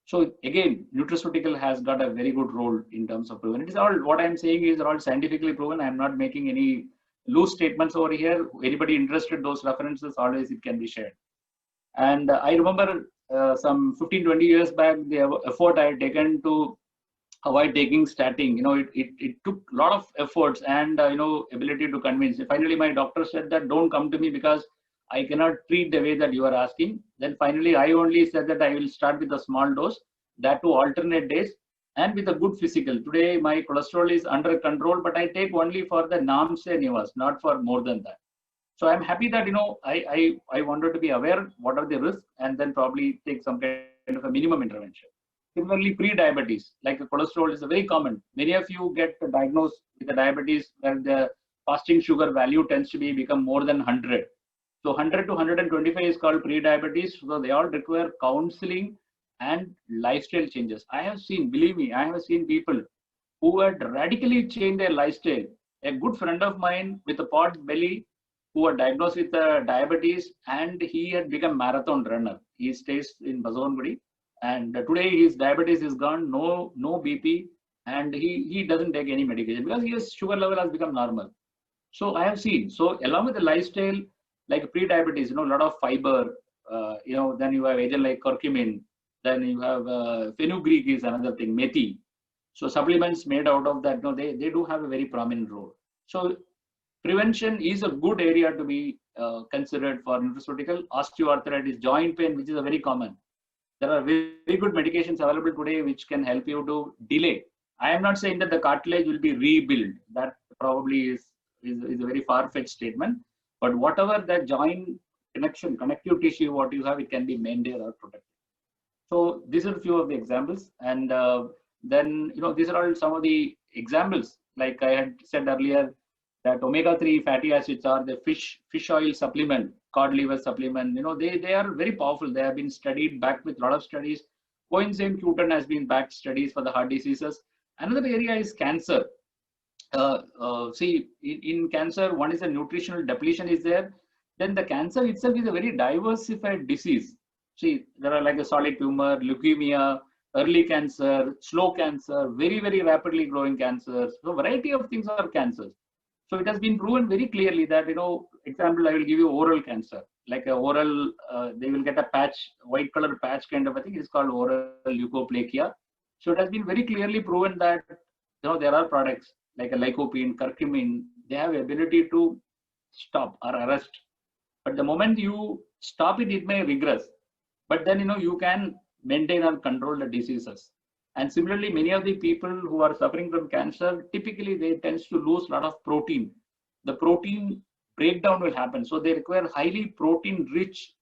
So again, nutraceutical has got a very good role in terms of prevention. It is all, what I'm saying is all scientifically proven. I'm not making any loose statements over here. Anybody interested, those references, always it can be shared. And I remember some 15, 20 years back, the effort I had taken to avoid taking statin. It took a lot of efforts and, ability to convince. Finally, my doctor said that don't come to me because I cannot treat the way that you are asking. Then finally, I only said that I will start with a small dose, that to alternate days, and with a good physical. Today, my cholesterol is under control, but I take only for the NAMS and NIVAS, not for more than that. So I'm happy that, I wanted to be aware what are the risks and then probably take some kind of a minimum intervention. Similarly, pre-diabetes, like cholesterol is very common. Many of you get diagnosed with the diabetes where the fasting sugar value tends to become more than 100. So 100 to 125 is called pre-diabetes. So they all require counseling and lifestyle changes. I have seen, believe me, I have seen people who had radically changed their lifestyle. A good friend of mine with a pot belly who was diagnosed with diabetes, and he had become marathon runner. He stays in Bazawangudi, and today his diabetes is gone, no BP, and he doesn't take any medication because his sugar level has become normal. So I have seen, so along with the lifestyle, like pre-diabetes, a lot of fiber, then you have agent like curcumin, then you have fenugreek is another thing, methi. So supplements made out of that, they do have a very prominent role. So prevention is a good area to be considered for nutraceutical. Osteoarthritis, joint pain, which is a very common. There are very, very good medications available today which can help you to delay. I am not saying that the cartilage will be rebuilt. That probably is a very far-fetched statement. But whatever that joint connection, connective tissue, what you have, it can be maintained or protected. So these are a few of the examples. And then, these are all some of the examples. Like I had said earlier, that omega-3 fatty acids are the fish oil supplement, cod liver supplement. They are very powerful. They have been studied back with a lot of studies. Coenzyme Q10 has been backed studies for the heart diseases. Another area is cancer. See, in cancer, one is a nutritional depletion is there. Then the cancer itself is a very diversified disease. See, there are like a solid tumor, leukemia, early cancer, slow cancer, very, very rapidly growing cancers. So variety of things are cancers. So it has been proven very clearly that, example, I will give you oral cancer, like a oral, they will get a patch, white color patch kind of a thing. It's called oral leukoplakia. So it has been very clearly proven that, there are products like a lycopene, curcumin, they have ability to stop or arrest. But the moment you stop it, it may regress. But then, you can maintain or control the diseases. And similarly, many of the people who are suffering from cancer, typically they tend to lose a lot of protein. The protein breakdown will happen. So they require highly protein-rich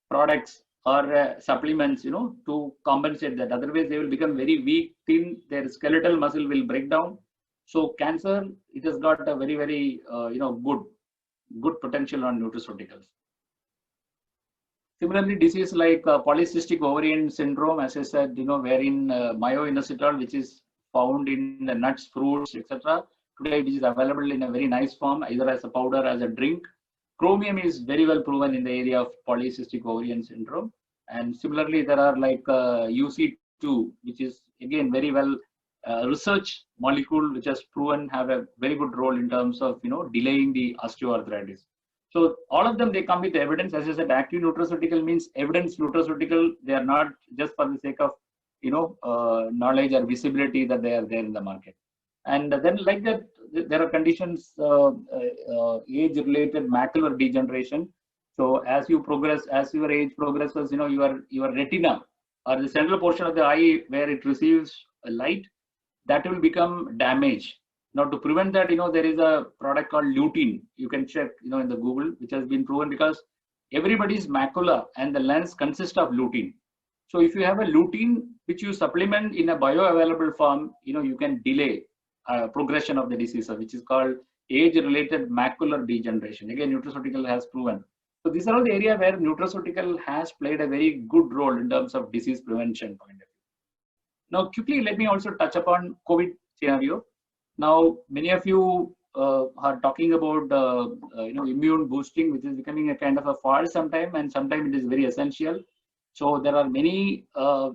products or supplements, to compensate that. Otherwise, they will become very weak, thin, their skeletal muscle will break down. So cancer, it has got a very, very, good potential on nutraceuticals. Similarly, disease like polycystic ovarian syndrome, as I said, wherein myoinositol, which is found in the nuts, fruits, etc. Today, it is available in a very nice form, either as a powder, as a drink. Chromium is very well proven in the area of polycystic ovarian syndrome. And similarly, there are like UC2, which is again very well research molecule, which has proven have a very good role in terms of, delaying the osteoarthritis. So all of them, they come with evidence. As I said, active nutraceutical means evidence nutraceutical. They are not just for the sake of, knowledge or visibility that they are there in the market. And then like that, there are conditions, age-related macular degeneration. So as you progress, as your age progresses, your retina or the central portion of the eye where it receives light, that will become damaged. Now, to prevent that, there is a product called lutein. You can check, in the Google, which has been proven because everybody's macula and the lens consist of lutein. So if you have a lutein which you supplement in a bioavailable form, you can delay progression of the disease, which is called age-related macular degeneration. Again, nutraceutical has proven. So these are all the area where nutraceutical has played a very good role in terms of disease prevention point of view. Now, quickly, let me also touch upon COVID scenario. Now, many of you are talking about immune boosting, which is becoming a kind of a fad sometime, and sometimes it is very essential. So there are many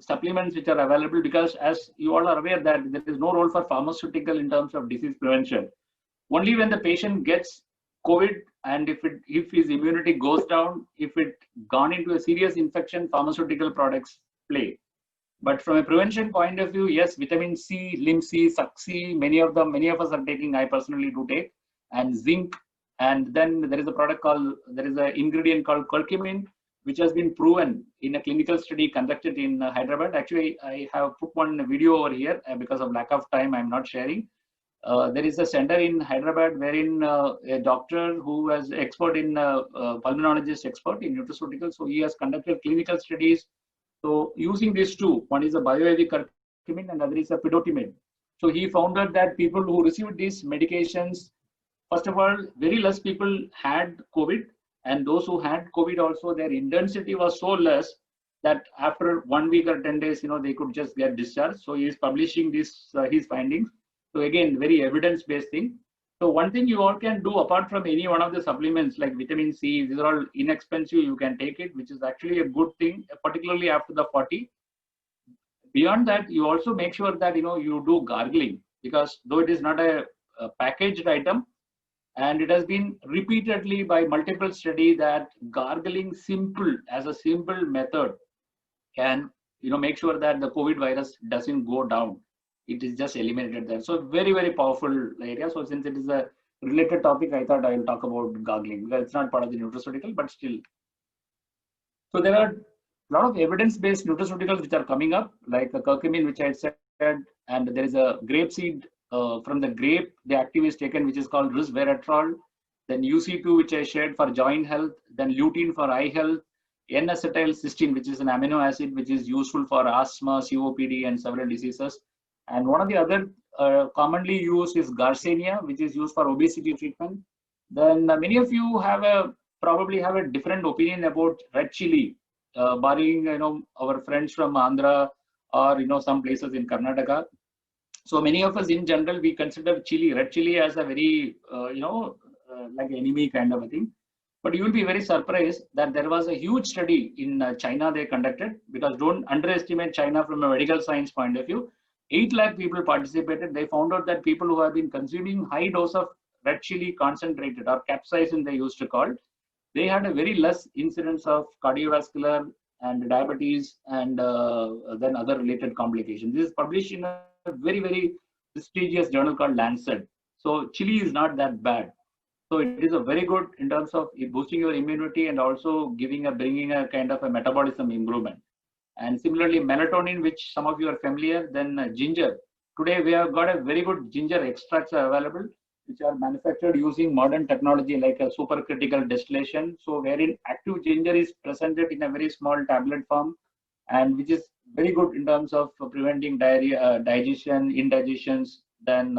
supplements which are available because, as you all are aware, that there is no role for pharmaceutical in terms of disease prevention. Only when the patient gets COVID and if his immunity goes down, if it gone into a serious infection, pharmaceutical products play. But from a prevention point of view, yes, vitamin C, Lim C, Succ, many of us are taking. I personally do take, and zinc. And then there is an ingredient called curcumin, which has been proven in a clinical study conducted in Hyderabad. Actually, I have put one video over here because of lack of time, I'm not sharing. There is a center in Hyderabad wherein a doctor who was expert in pulmonologist expert in nutraceuticals. So he has conducted clinical studies. So using these two, one is a bioAV curcumin and other is a pidotimid. So he found out that people who received these medications, first of all, very less people had COVID, and those who had COVID also, their intensity was so less that after 1 week or 10 days, they could just get discharged. So he is publishing his findings. So again, very evidence-based thing. So one thing you all can do apart from any one of the supplements like vitamin C, these are all inexpensive, you can take it, which is actually a good thing, particularly after the 40. Beyond that, you also make sure that, you do gargling, because though it is not a packaged item, and it has been repeatedly by multiple studies that gargling as a simple method can, make sure that the COVID virus doesn't go down. It is just eliminated there. So very, very powerful area. So since it is a related topic, I thought I will talk about gargling because it's not part of the nutraceutical, but still. So there are a lot of evidence-based nutraceuticals which are coming up, like the curcumin, which I said, and there is a grape seed from the grape, the active is taken, which is called resveratrol. Then UC2, which I shared for joint health. Then lutein for eye health. N-acetylcysteine, which is an amino acid, which is useful for asthma, COPD, and several diseases. And one of the other commonly used is Garcinia, which is used for obesity treatment. Then many of you probably have a different opinion about red chili, barring our friends from Andhra or some places in Karnataka. So many of us in general, we consider red chili as a very like enemy kind of a thing. But you will be very surprised that there was a huge study in China they conducted, because don't underestimate China from a medical science point of view. 8 lakh people participated. They found out that people who have been consuming high dose of red chili concentrated, or capsaicin they used to call, they had a very less incidence of cardiovascular and diabetes and then other related complications. This is published in a very, very prestigious journal called Lancet. So chili is not that bad. So it is a very good in terms of boosting your immunity and also bringing a kind of a metabolism improvement. And similarly, melatonin, which some of you are familiar, then ginger. Today, we have got a very good ginger extracts are available, which are manufactured using modern technology like a supercritical distillation. So wherein active ginger is presented in a very small tablet form, and which is very good in terms of preventing diarrhea, digestion, indigestions, then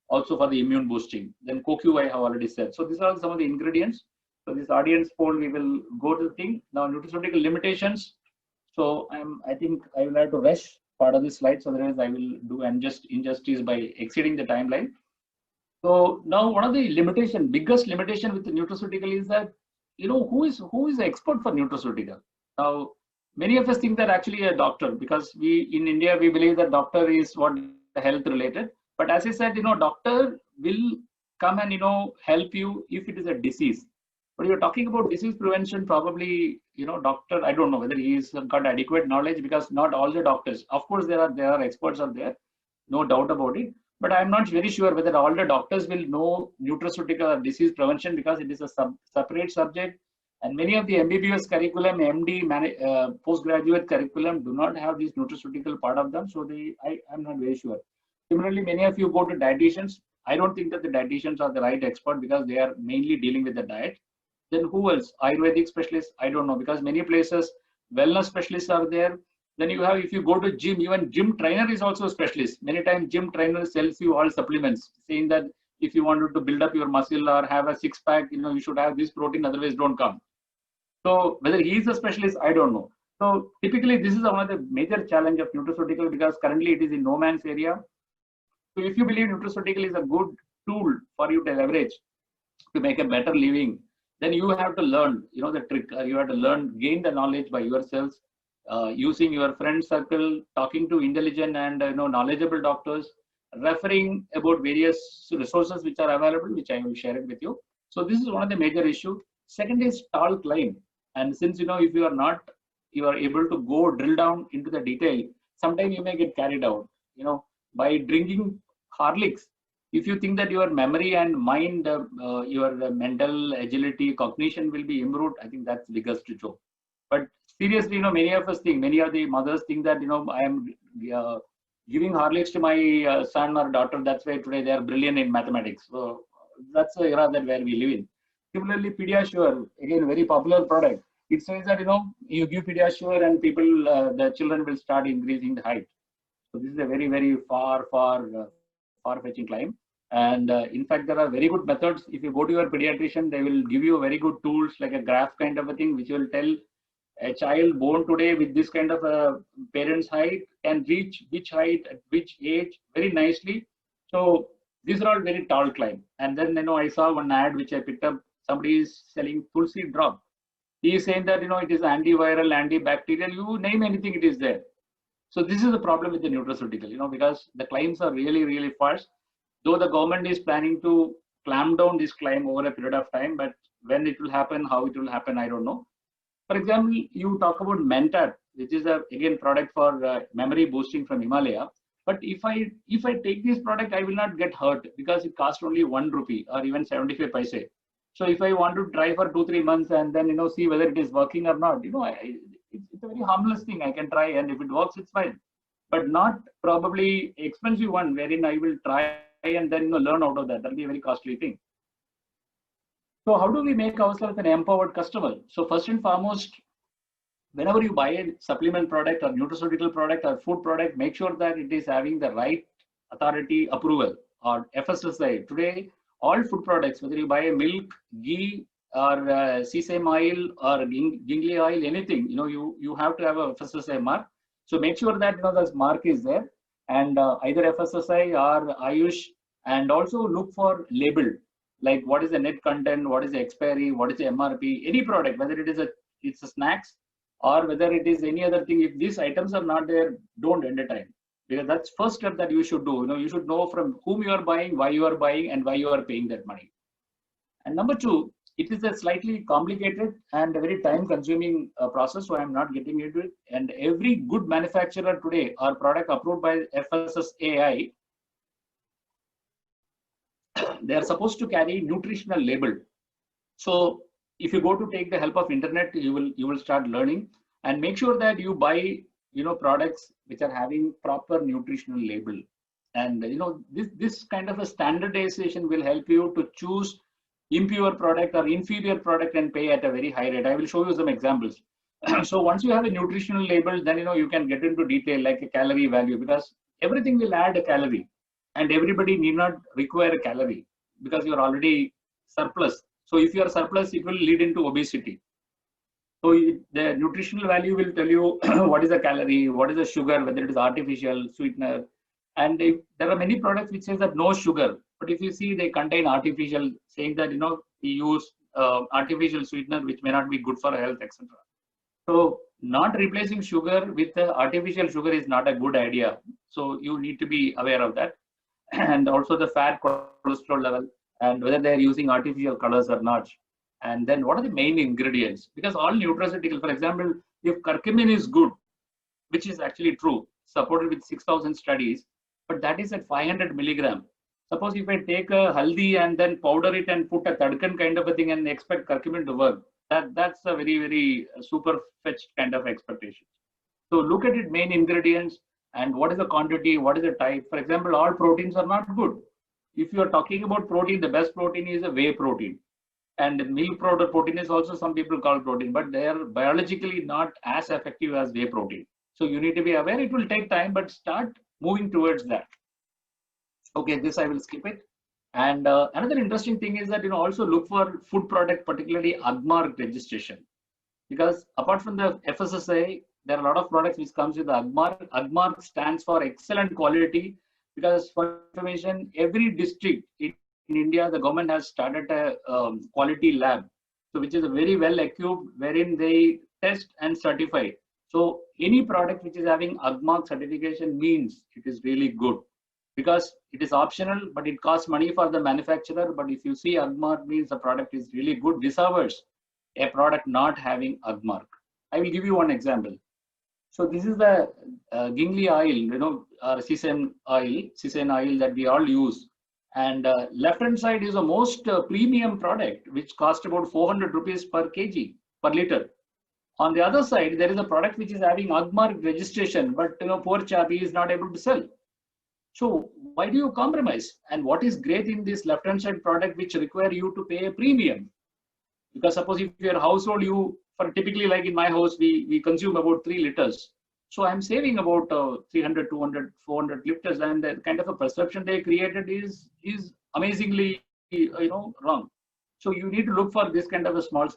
also for the immune boosting. Then CoQ I have already said. So these are some of the ingredients. So this audience poll, we will go to the thing. Now, nutraceutical limitations. So I think I will have to rush part of this slide, so otherwise I will do injustice by exceeding the timeline. So now one of the biggest limitation with the nutraceutical is that, who is the expert for nutraceutical? Now, many of us think that actually a doctor, because in India, we believe that doctor is what health related. But as I said, doctor will come and, help you if it is a disease. But you're talking about disease prevention, probably, doctor, I don't know whether he's got adequate knowledge, because not all the doctors, of course, there are experts out there, no doubt about it. But I'm not very sure whether all the doctors will know nutraceutical or disease prevention, because it is a separate subject. And many of the MBBS curriculum, MD, postgraduate curriculum do not have this nutraceutical part of them. So I'm not very sure. Similarly, many of you go to dietitians. I don't think that the dietitians are the right expert because they are mainly dealing with the diet. Then who else? Ayurvedic specialists? I don't know, because many places wellness specialists are there. Then you have, if you go to gym, even gym trainer is also a specialist. Many times gym trainer sells you all supplements, saying that if you wanted to build up your muscle or have a six pack, you should have this protein, otherwise don't come. So whether he is a specialist, I don't know. So typically this is one of the major challenge of nutraceutical, because currently it is in no man's area. So if you believe nutraceutical is a good tool for you to leverage to make a better living, then you have to learn, the trick. You have to learn, gain the knowledge by yourselves, using your friend circle, talking to intelligent and knowledgeable doctors, referring about various resources which are available, which I will share it with you. So this is one of the major issues. Second is tall climb. And since if you are able to go drill down into the detail, sometimes you may get carried out. By drinking Horlicks, if you think that your memory and mind, your mental agility, cognition will be improved, I think that's biggest joke. But seriously, many of us think, many of the mothers think that, I am giving Horlicks to my son or daughter. That's why today they are brilliant in mathematics. So that's the era that where we live in. Similarly, Pediasure, again, very popular product. It says that, you give Pediasure and people, the children will start increasing the height. So this is a very, very far-fetching climb. And in fact, there are very good methods. If you go to your pediatrician, they will give you very good tools like a graph kind of a thing, which will tell a child born today with this kind of a parent's height can reach which height at which age very nicely. So these are all very tall climb. And then, I saw one ad which I picked up. Somebody is selling Tulsi drop. He is saying that, it is antiviral, antibacterial, you name anything, it is there. So this is the problem with the nutraceutical, because the climbs are really, really fast. Though the government is planning to clamp down this climb over a period of time, but when it will happen, how it will happen, I don't know. For example, you talk about Mentat, which is again product for memory boosting from Himalaya. But if I take this product, I will not get hurt because it costs only 1 rupee or even 75 paise. So if I want to try for 2-3 months and then see whether it is working or not, it's a very harmless thing. I can try, and if it works, it's fine. But not probably expensive one wherein I will try and then learn out of that. That'll be a very costly thing. So how do we make ourselves an empowered customer? So first and foremost, whenever you buy a supplement product or nutraceutical product or food product, make sure that it is having the right authority approval or FSSAI. Today, all food products, whether you buy a milk, ghee, or sesame oil or jingli oil, anything, you have to have a FSSAI mark. So make sure that this mark is there, and either FSSAI or Ayush, and also look for label, like what is the net content, what is the expiry, what is the MRP, any product, whether it is it's a snacks or whether it is any other thing. If these items are not there, don't entertain, because that's first step that you should do. You should know from whom you are buying, why you are buying, and why you are paying that money. And number two, it is a slightly complicated and a very time-consuming process, so I'm not getting into it. And every good manufacturer today or product approved by FSSAI, they are supposed to carry nutritional label. So if you go to take the help of internet, you will start learning, and make sure that you buy products which are having proper nutritional label. And this kind of a standardization will help you to choose impure product or inferior product and pay at a very high rate. I will show you some examples. So once you have a nutritional label, then you can get into detail like a calorie value, because everything will add a calorie, and everybody need not require a calorie because you're already surplus. So if you are surplus, it will lead into obesity. So the nutritional value will tell you what is the calorie, what is the sugar, whether it is artificial, sweetener. And there are many products which says that no sugar, but if you see they contain artificial, saying that we use artificial sweetener which may not be good for health, etc. So not replacing sugar with artificial sugar is not a good idea. So you need to be aware of that. And also the fat, cholesterol level, and whether they are using artificial colors or not. And then what are the main ingredients? Because all nutraceutical, for example, if curcumin is good, which is actually true, supported with 6,000 studies, but that is at 500 milligram. Suppose if I take a haldi and then powder it and put a tadkan kind of a thing and expect curcumin to work, that's a very, very super fetched kind of expectation. So look at it, main ingredients, and what is the quantity, what is the type. For example, all proteins are not good. If you are talking about protein, the best protein is a whey protein. And milk powder protein is also some people call protein, but they are biologically not as effective as whey protein. So you need to be aware. It will take time, but start moving towards that. Okay, this I will skip it. And another interesting thing is that, you know, also look for food product, particularly AGMARK registration, because apart from the FSSAI, there are a lot of products which comes with the AGMARK. AGMARK stands for excellent quality, because for information, every district in India, the government has started a quality lab, so which is a very well equipped, wherein they test and certify. So any product which is having AGMARK certification means it is really good, because it is optional, but it costs money for the manufacturer. But if you see AGMARK means the product is really good, deserves a product not having AGMARK. I will give you one example. So this is the Gingli oil, you know, sesame oil that we all use. And left hand side is the most premium product, which cost about 400 rupees per kg, per liter. On the other side, there is a product which is having AGMARK registration, but, you know, poor chappy is not able to sell. So why do you compromise? And what is great in this left hand side product which require you to pay a premium? Because suppose if your household, you, for typically like in my house, we consume about 3 liters. So I'm saving about 300, 200, 400 liters, and the kind of a perception they created is amazingly, you know, wrong. So you need to look for this kind of a small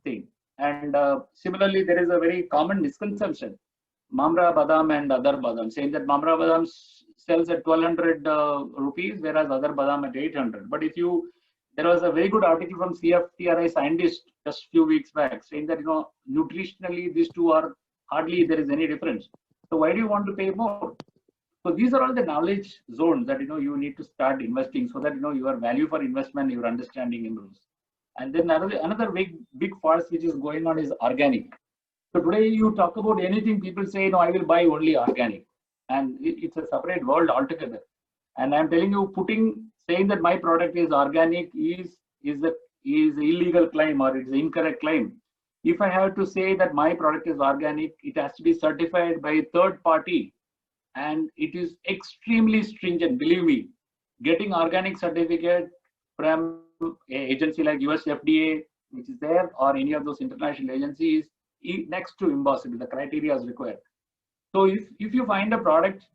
thing. And similarly, there is a very common misconception, Mamra Badam and other Badam, saying that Mamra Badam sells at 1200 rupees, whereas other Badam at 800. But if you, there was a very good article from CFTRI scientist just a few weeks back saying that, you know, nutritionally these two are hardly there is any difference. So why do you want to pay more? So these are all the knowledge zones that, you know, you need to start investing, so that, you know, your value for investment, your understanding improves. And then another big farce which is going on is organic. So today you talk about anything, people say, no, I will buy only organic, and it's a separate world altogether. And I'm telling you, saying that my product is organic is illegal claim, or it's an incorrect claim. If I have to say that my product is organic, it has to be certified by a third party, and it is extremely stringent. Believe me, getting organic certificate from an agency like US FDA, which is there, or any of those international agencies, next to impossible. The criteria is required. So if you find a product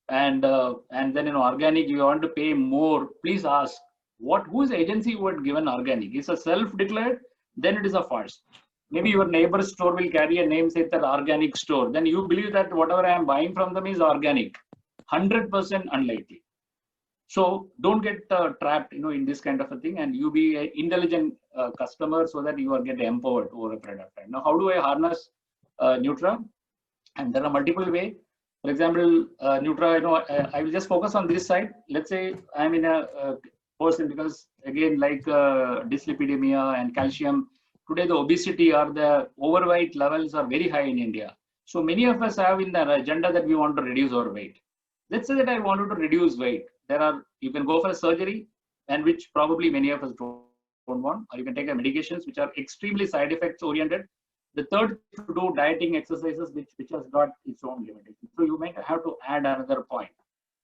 and then, you know, organic, you want to pay more, please ask whose agency would given organic. It's a self-declared, then it is a farce. Maybe your neighbor's store will carry a name, say that organic store. Then you believe that whatever I am buying from them is organic. 100% unlikely. So don't get trapped, you know, in this kind of a thing, and you be an intelligent customer, so that you are get empowered over a period of time. Now, how do I harness Nutra? And there are multiple ways. For example, Nutra, you know, I will just focus on this side. Let's say I'm in a person, because again, like dyslipidemia and calcium, today the obesity or the overweight levels are very high in India. So many of us have in the agenda that we want to reduce our weight. Let's say that I wanted to reduce weight. You can go for a surgery, and which probably many of us don't want, or you can take medications which are extremely side effects oriented. The third, to do dieting exercises, which has got its own limitations. So you might have to add another point.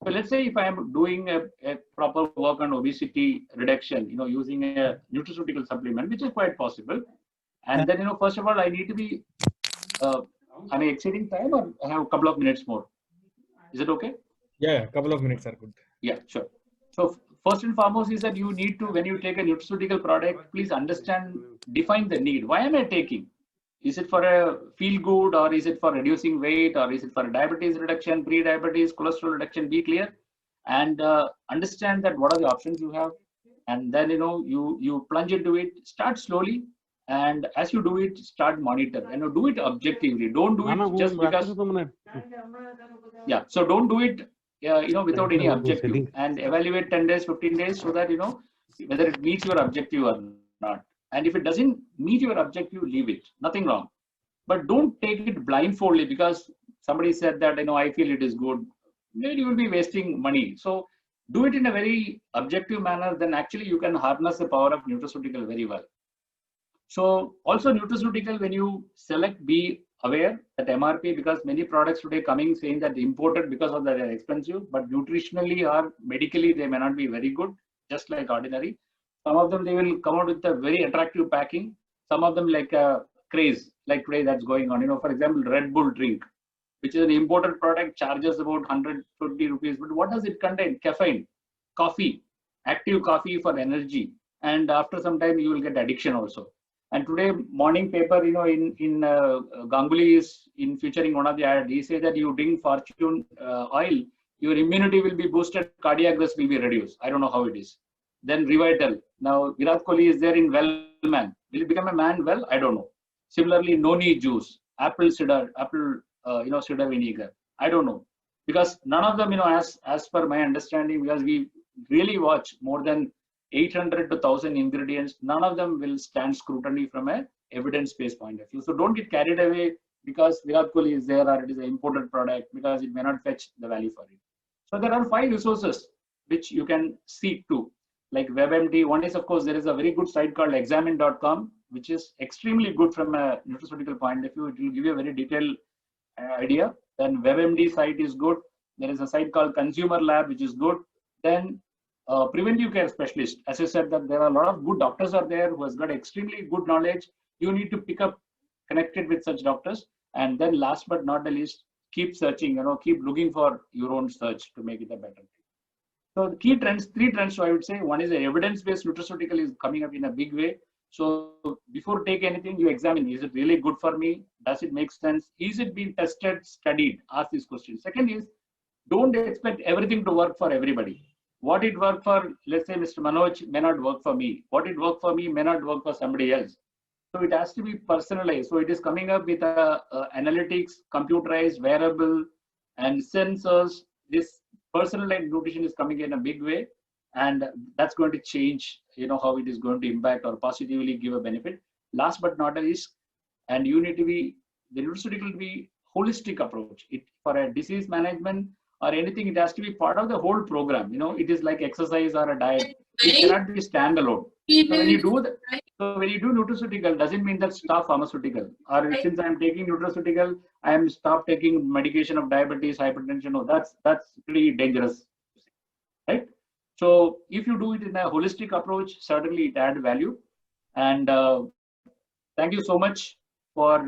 So let's say if I am doing a proper work on obesity reduction, you know, using a nutraceutical supplement, which is quite possible. And then, you know, first of all, I need to be, am I exceeding time, or I have a couple of minutes more? Is it okay?
Yeah, a couple of minutes are good.
Yeah, sure. So first and foremost is that you need to, when you take a nutraceutical product, please understand, define the need. Why am I taking? Is it for a feel good, or is it for reducing weight, or is it for diabetes reduction, pre-diabetes, cholesterol reduction? Be clear and understand that what are the options you have. And then, you know, you plunge into it, start slowly. And as you do it, start monitor, and do it objectively. Don't do it just because. Yeah. So don't do it, you know, without any objective, and evaluate 10 days, 15 days, so that, you know, whether it meets your objective or not. And if it doesn't meet your objective, leave it. Nothing wrong. But don't take it blindfoldly because somebody said that, you know, I feel it is good. Maybe you will be wasting money. So do it in a very objective manner. Then actually you can harness the power of nutraceutical very well. So also nutraceutical, when you select, be aware that MRP, because many products today coming saying that imported because of that they're expensive, but nutritionally or medically they may not be very good, just like ordinary. Some of them they will come out with a very attractive packing. Some of them like a craze, like today that's going on. For example, Red Bull drink, which is an imported product, charges about 150 rupees. But what does it contain? Caffeine, coffee, active coffee for energy. And after some time, you will get addiction also. And today, morning paper, in Ganguly is in featuring one of the ad. He says that you drink Fortune oil, your immunity will be boosted, cardiac risk will be reduced. I don't know how it is. Then Revital. Now, Virat Kohli is there in Wellman. Will he become a man well? I don't know. Similarly, Noni juice, apple cider vinegar. I don't know. Because none of them, as per my understanding, because we really watch more than 800 to 1,000 ingredients, none of them will stand scrutiny from a evidence-based point of view. So don't get carried away because Virat Kohli is there or it is an imported product, because it may not fetch the value for it. So there are 5 resources which you can seek to, like WebMD. One is, of course, there is a very good site called examine.com, which is extremely good from a nutraceutical point of view. It will give you a very detailed idea. Then WebMD site is good. There is a site called Consumer Lab, which is good. Then preventive care specialist. As I said, that there are a lot of good doctors are there who has got extremely good knowledge. You need to pick up, connected with such doctors. And then last but not the least, keep searching, keep looking for your own search to make it a better thing. So the key trends, 3 trends, so I would say. One is the evidence-based nutraceutical is coming up in a big way. So before take anything, you examine, is it really good for me? Does it make sense? Is it being tested, studied? Ask these questions. Second is, don't expect everything to work for everybody. What it worked for, let's say, Mr. Manoj may not work for me. What it worked for me may not work for somebody else. So it has to be personalized. So it is coming up with analytics, computerized, wearable, and sensors. This personalized nutrition is coming in a big way, and that's going to change, how it is going to impact or positively give a benefit. Last but not least, and you need to be, the nutraceutical will be holistic approach. For a disease management or anything, it has to be part of the whole program. It is like exercise or a diet. It cannot be standalone. So when you do that, so when you do nutraceutical, doesn't mean that stop pharmaceutical. Or since I'm taking nutraceutical, I am stop taking medication of diabetes, hypertension. No, that's pretty dangerous, right? So if you do it in a holistic approach, certainly it adds value. And thank you so much for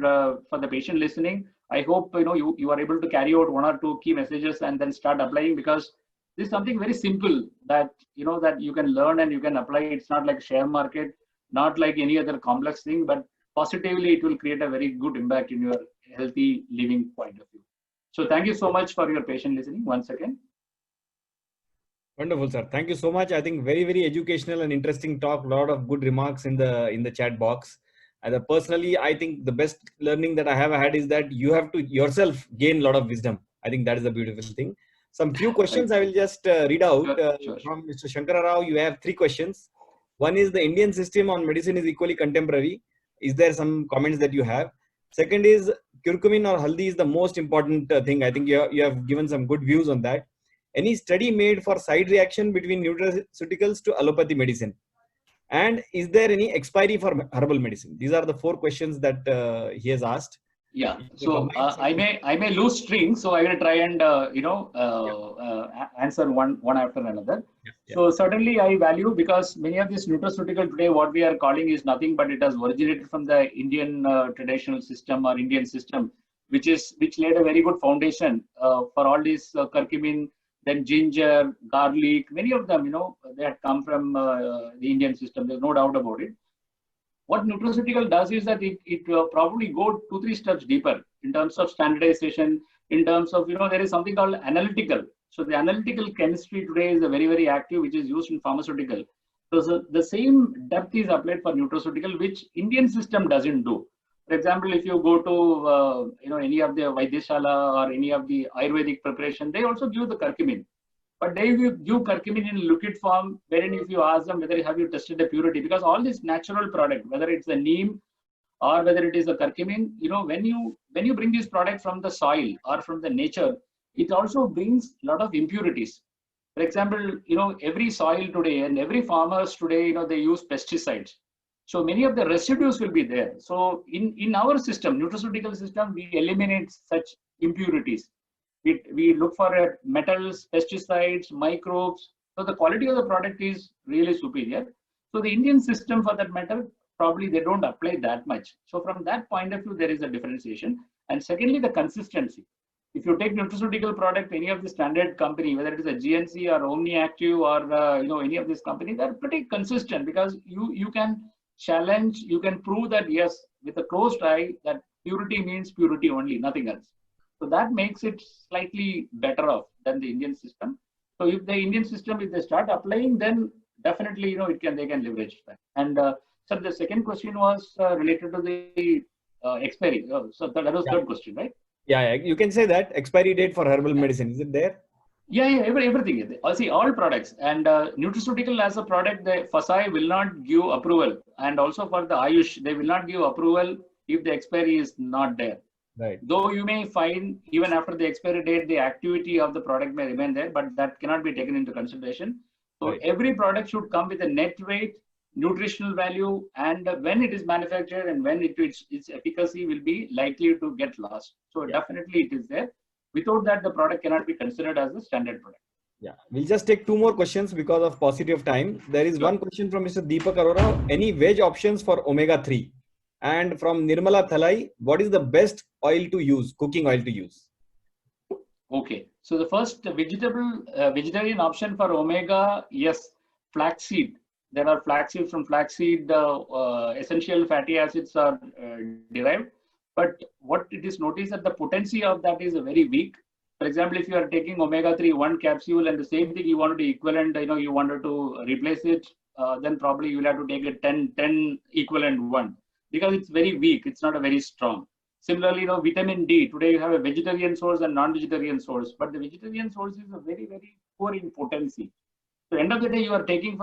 the patient listening. I hope you are able to carry out 1 or 2 key messages and then start applying, because this is something very simple that that you can learn and you can apply. It's not like share market, not like any other complex thing, but positively it will create a very good impact in your healthy living point of view. So thank you so much for your patient listening once again.
Wonderful, sir. Thank you so much. I think very, very educational and interesting talk. A lot of good remarks in the chat box. And personally, I think the best learning that I have had is that you have to yourself gain a lot of wisdom. I think that is a beautiful thing. Some few questions I will just read out
Sure.
from Mr. Shankara Rao. You have 3 questions. One is, the Indian system on medicine is equally contemporary. Is there some comments that you have? Second is, curcumin or haldi is the most important thing. I think you have given some good views on that. Any study made for side reaction between nutraceuticals to allopathy medicine? And is there any expiry for herbal medicine? These are the 4 questions that he has asked.
Yeah. So I may lose string, so I will try and answer one after another.
Yeah.
So certainly I value, because many of these nutraceutical today, what we are calling is nothing but it has originated from the Indian traditional system or Indian system, which laid a very good foundation for all these curcumin, then ginger, garlic. Many of them, they had come from the Indian system. There's no doubt about it. What nutraceutical does is that it probably go 2-3 steps deeper in terms of standardization, in terms of, there is something called analytical. So the analytical chemistry today is a very, very active, which is used in pharmaceutical. So the same depth is applied for nutraceutical, which Indian system doesn't do. For example, if you go to, any of the Vaidyashala or any of the Ayurvedic preparation, they also give the curcumin. But they give curcumin in liquid form, wherein if you ask them whether have you tested the purity, because all this natural product, whether it's the neem or whether it is the curcumin, when you bring this product from the soil or from the nature, it also brings a lot of impurities. For example, every soil today and every farmers today, they use pesticides. So many of the residues will be there. So in our system, nutraceutical system, we eliminate such impurities. We look for metals, pesticides, microbes. So the quality of the product is really superior. So the Indian system, for that matter, probably they don't apply that much. So from that point of view, there is a differentiation. And secondly, the consistency. If you take nutraceutical product, any of the standard company, whether it is a GNC or OmniActive or any of these companies, they're pretty consistent because you can challenge, you can prove that yes, with a closed eye, that purity means purity only, nothing else. So that makes it slightly better off than the Indian system. So if the Indian system, if they start applying, then definitely they can leverage that. And sir, the second question was related to the expiry. So that was third question, right?
Yeah, you can say that expiry date for herbal medicine, is it there?
Yeah, everything. See, all products and nutraceutical as a product, the FSSAI will not give approval, and also for the Ayush, they will not give approval if the expiry is not there.
Right.
Though you may find even after the expiry date, the activity of the product may remain there, but that cannot be taken into consideration. So
Right.
every product should come with a net weight, nutritional value, and when it is manufactured and when its efficacy will be likely to get lost. So definitely it is there. Without that, the product cannot be considered as a standard product.
Yeah, we'll just take 2 more questions because of paucity of time. There is one question from Mr. Deepak Arora. Any veg options for omega-3? And from Nirmala Thalai, what is the best oil to use, cooking oil to use?
Okay, so the first vegetarian option for omega, yes, flaxseed. There are flaxseed from flaxseed, essential fatty acids are derived. But what it is noticed that the potency of that is very weak. For example, if you are taking omega-3 one capsule and the same thing you wanted to equivalent, you wanted to replace it, then probably you will have to take a 10 equivalent one because it's very weak. It's not a very strong. Similarly, vitamin D. Today you have a vegetarian source and non-vegetarian source, but the vegetarian source is a very, very poor in potency. So end of the day, you are taking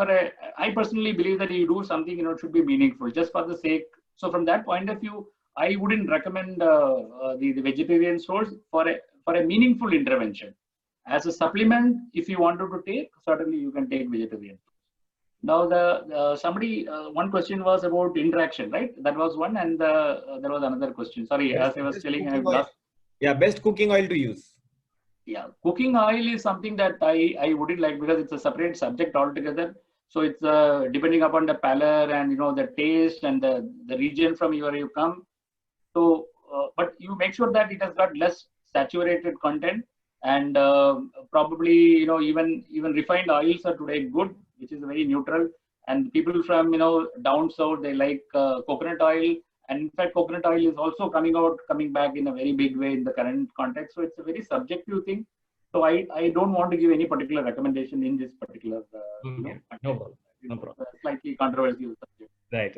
I personally believe that you do something, it should be meaningful just for the sake. So from that point of view, I wouldn't recommend the vegetarian source for a meaningful intervention. As a supplement, if you wanted to take, certainly you can take vegetarian. Now, one question was about interaction, right? That was one, and there was another question. Sorry, as I was telling, I lost.
Yeah, best cooking oil to use.
Yeah, cooking oil is something that I wouldn't like because it's a separate subject altogether. So it's depending upon the palate and the taste and the region from where you come. So, but you make sure that it has got less saturated content, and probably even refined oils are today good, which is very neutral. And people from down south, they like coconut oil, and in fact coconut oil is also coming back in a very big way in the current context. So it's a very subjective thing. So I don't want to give any particular recommendation in this particular
No problem. No problem.
Slightly controversial subject.
Right.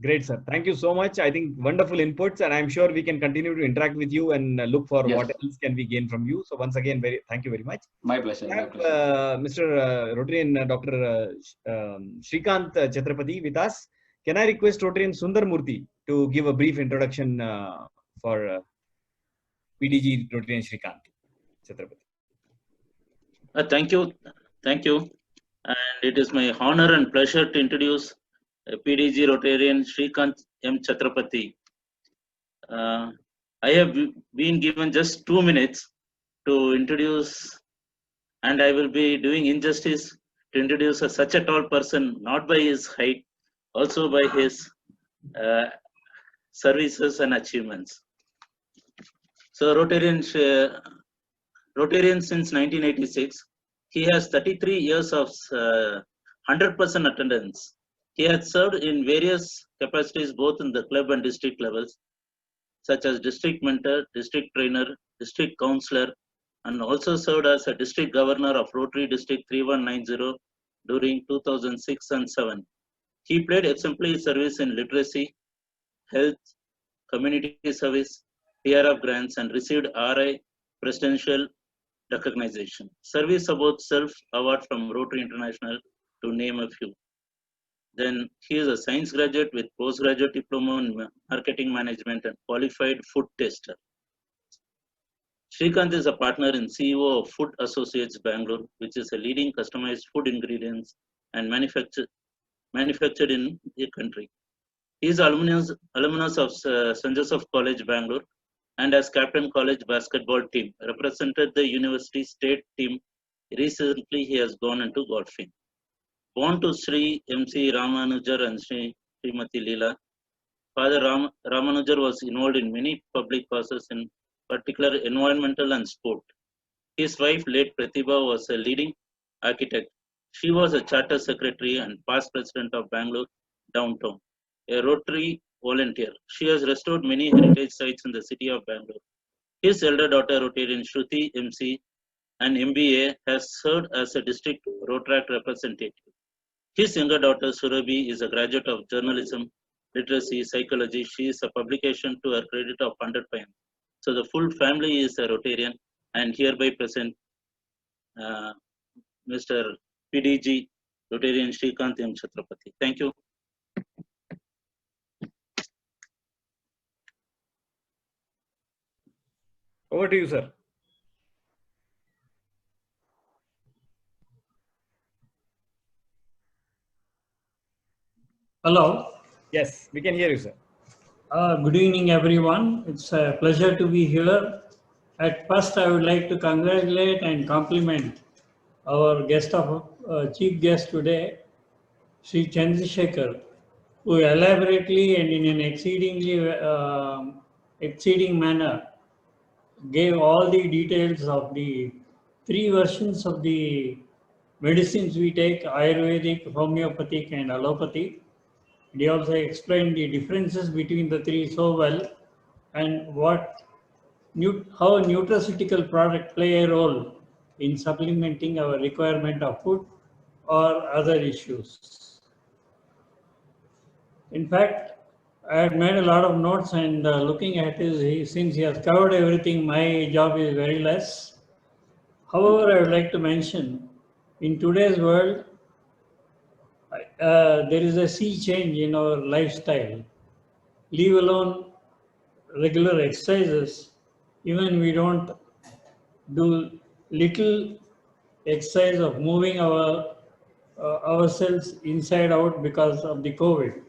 Great, sir. Thank you so much. I think wonderful inputs, and I'm sure we can continue to interact with you and look for what else can we gain from you. So once again, thank you very much.
My pleasure.
Mr. Rotarian Dr. Srikanth Chhatrapati with us. Can I request Rotarian Sundar Murthy to give a brief introduction for PDG Rotarian Srikanth Chhatrapati?
Thank you. And it is my honor and pleasure to introduce PDG Rotarian Srikanth M. Chhatrapati. I have been given just 2 minutes to introduce, and I will be doing injustice to introduce such a tall person, not by his height, also by his services and achievements. So Rotarian since 1986. He has 33 years of 100% attendance. He has served in various capacities both in the club and district levels, such as district mentor, district trainer, district counselor, and also served as a district governor of Rotary District 3190 during 2006 and 7. He played exemplary service in literacy, health, community service, PRF grants, and received RI presidential recognition. Service about self award from Rotary International, to name a few. Then he is a science graduate with postgraduate diploma in marketing management and qualified food tester. Srikanth is a partner in CEO of Food Associates Bangalore, which is a leading customized food ingredients and manufactured in the country. He is alumnus of St. Joseph College, Bangalore, and as captain college basketball team, represented the university state team. Recently, he has gone into golfing. Born to Sri M.C. Ramanujar and Srimati Leela, Father Ramanujar was involved in many public causes, in particular environmental and sport. His wife, late Pratibha, was a leading architect. She was a charter secretary and past president of Bangalore Downtown, a Rotary volunteer. She has restored many heritage sites in the city of Bangalore. His elder daughter, Rotarian Shruti MC, an MBA, has served as a district Rotaract representative. His younger daughter, Surabhi, is a graduate of journalism, literacy, psychology. She is a publication to her credit of 100 points. So the full family is a Rotarian, and hereby present Mr. PDG, Rotarian Srikanth M. Chhatrapati. Thank you.
Over to you, sir.
Hello.
Yes, we can hear you, sir.
Good evening, everyone. It's a pleasure to be here. At first, I would like to congratulate and compliment our chief guest today, Sri Chandrasekhar, who elaborately and in an exceeding manner gave all the details of the three versions of the medicines we take: Ayurvedic, homeopathic, and allopathy. He also explained the differences between the three so well, and how nutraceutical products play a role in supplementing our requirement of food or other issues. In fact, I had made a lot of notes, and looking at since he has covered everything, my job is very less. However, I would like to mention, in today's world, there is a sea change in our lifestyle. Leave alone regular exercises, even we don't do little exercise of moving ourselves inside out because of the COVID.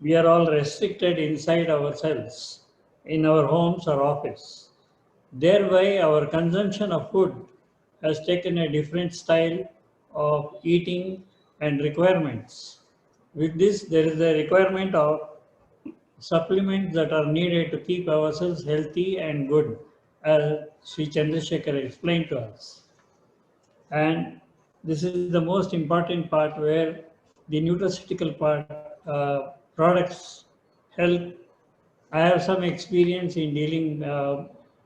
We are all restricted inside ourselves, in our homes or office. Thereby, our consumption of food has taken a different style of eating and requirements. With this, there is a requirement of supplements that are needed to keep ourselves healthy and good, as Sri Chandrasekhar explained to us. And this is the most important part, where the nutraceutical products help. I have some experience in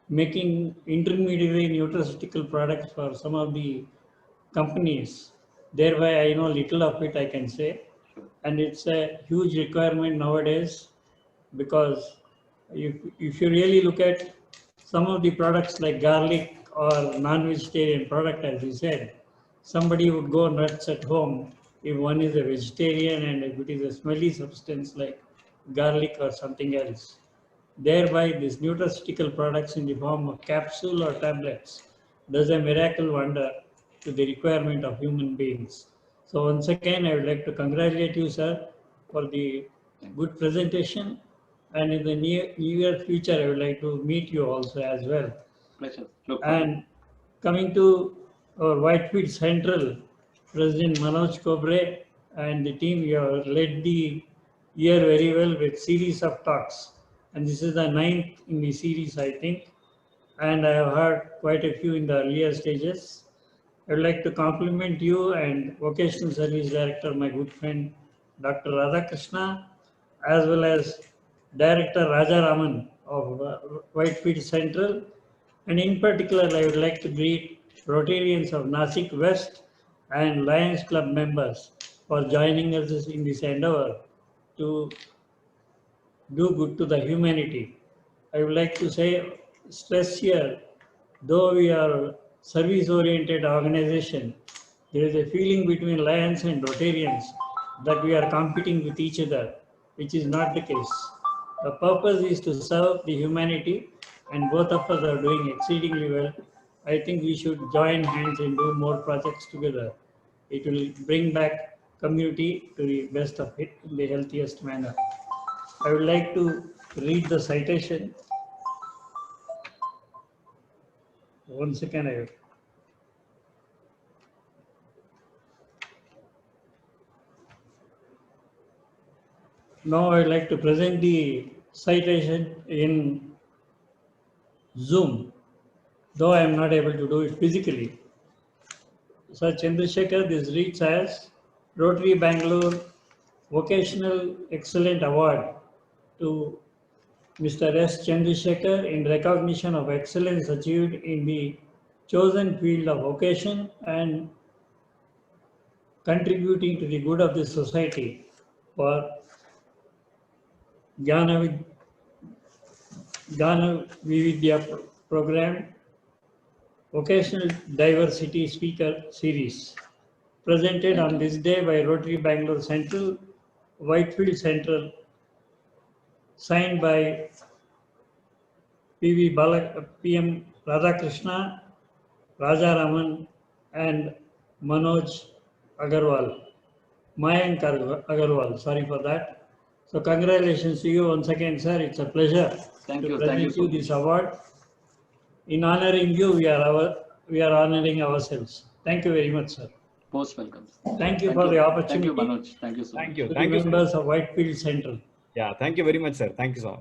making intermediary nutraceutical products for some of the companies. Thereby, I know little of it, I can say. And it's a huge requirement nowadays, because if you really look at some of the products like garlic or non-vegetarian product, as you said, somebody would go nuts at home if one is a vegetarian and if it is a smelly substance like garlic or something else. Thereby, these nutraceutical products in the form of capsule or tablets does a miracle wonder to the requirement of human beings. So once again, I would like to congratulate you, sir, for the good presentation. And in the near future, I would like to meet you also as well.
Pleasure.
And coming to our Whitefield Central, President Manoj Kobre and the team, you have led the year very well with series of talks. And this is the 9th in the series, I think. And I have heard quite a few in the earlier stages. I would like to compliment you and Vocational Service Director, my good friend, Dr. Radhakrishna, as well as Director Raja Raman of Whitefield Central. And in particular, I would like to greet Rotarians of Nasik West and Lions Club members for joining us in this endeavor to do good to the humanity. I would like to stress here, though we are a service-oriented organization, there is a feeling between Lions and Rotarians that we are competing with each other, which is not the case. The purpose is to serve the humanity, and both of us are doing exceedingly well. I think we should join hands and do more projects together. It will bring back community to the best of it in the healthiest manner. I would like to read the citation. One second. Now I would like to present the citation in Zoom, though I am not able to do it physically. Sir Chandrasekhar, this reads as Rotary Bangalore Vocational Excellent Award to Mr. S. Chandrasekhar in recognition of excellence achieved in the chosen field of vocation and contributing to the good of the society for Jnana Vividya program, Vocational Diversity Speaker Series, presented on this day by Rotary Bangalore Central, Whitefield Central, signed by PM Radhakrishna, Rajaraman, and Manoj Agarwal. Mayank Agarwal, sorry for that. So congratulations to you once again, sir. It's a pleasure
Thank
to
you.
present
Thank you so
you this award. In honoring you, we are honoring ourselves. Thank you very much, sir.
Most welcome.
Thank you for the opportunity.
Thank you, Manoj. Thank you so much.
Thank you.
To
Thank
the
you.
members of Whitefield Central.
Yeah, thank you very much, sir. Thank you so much.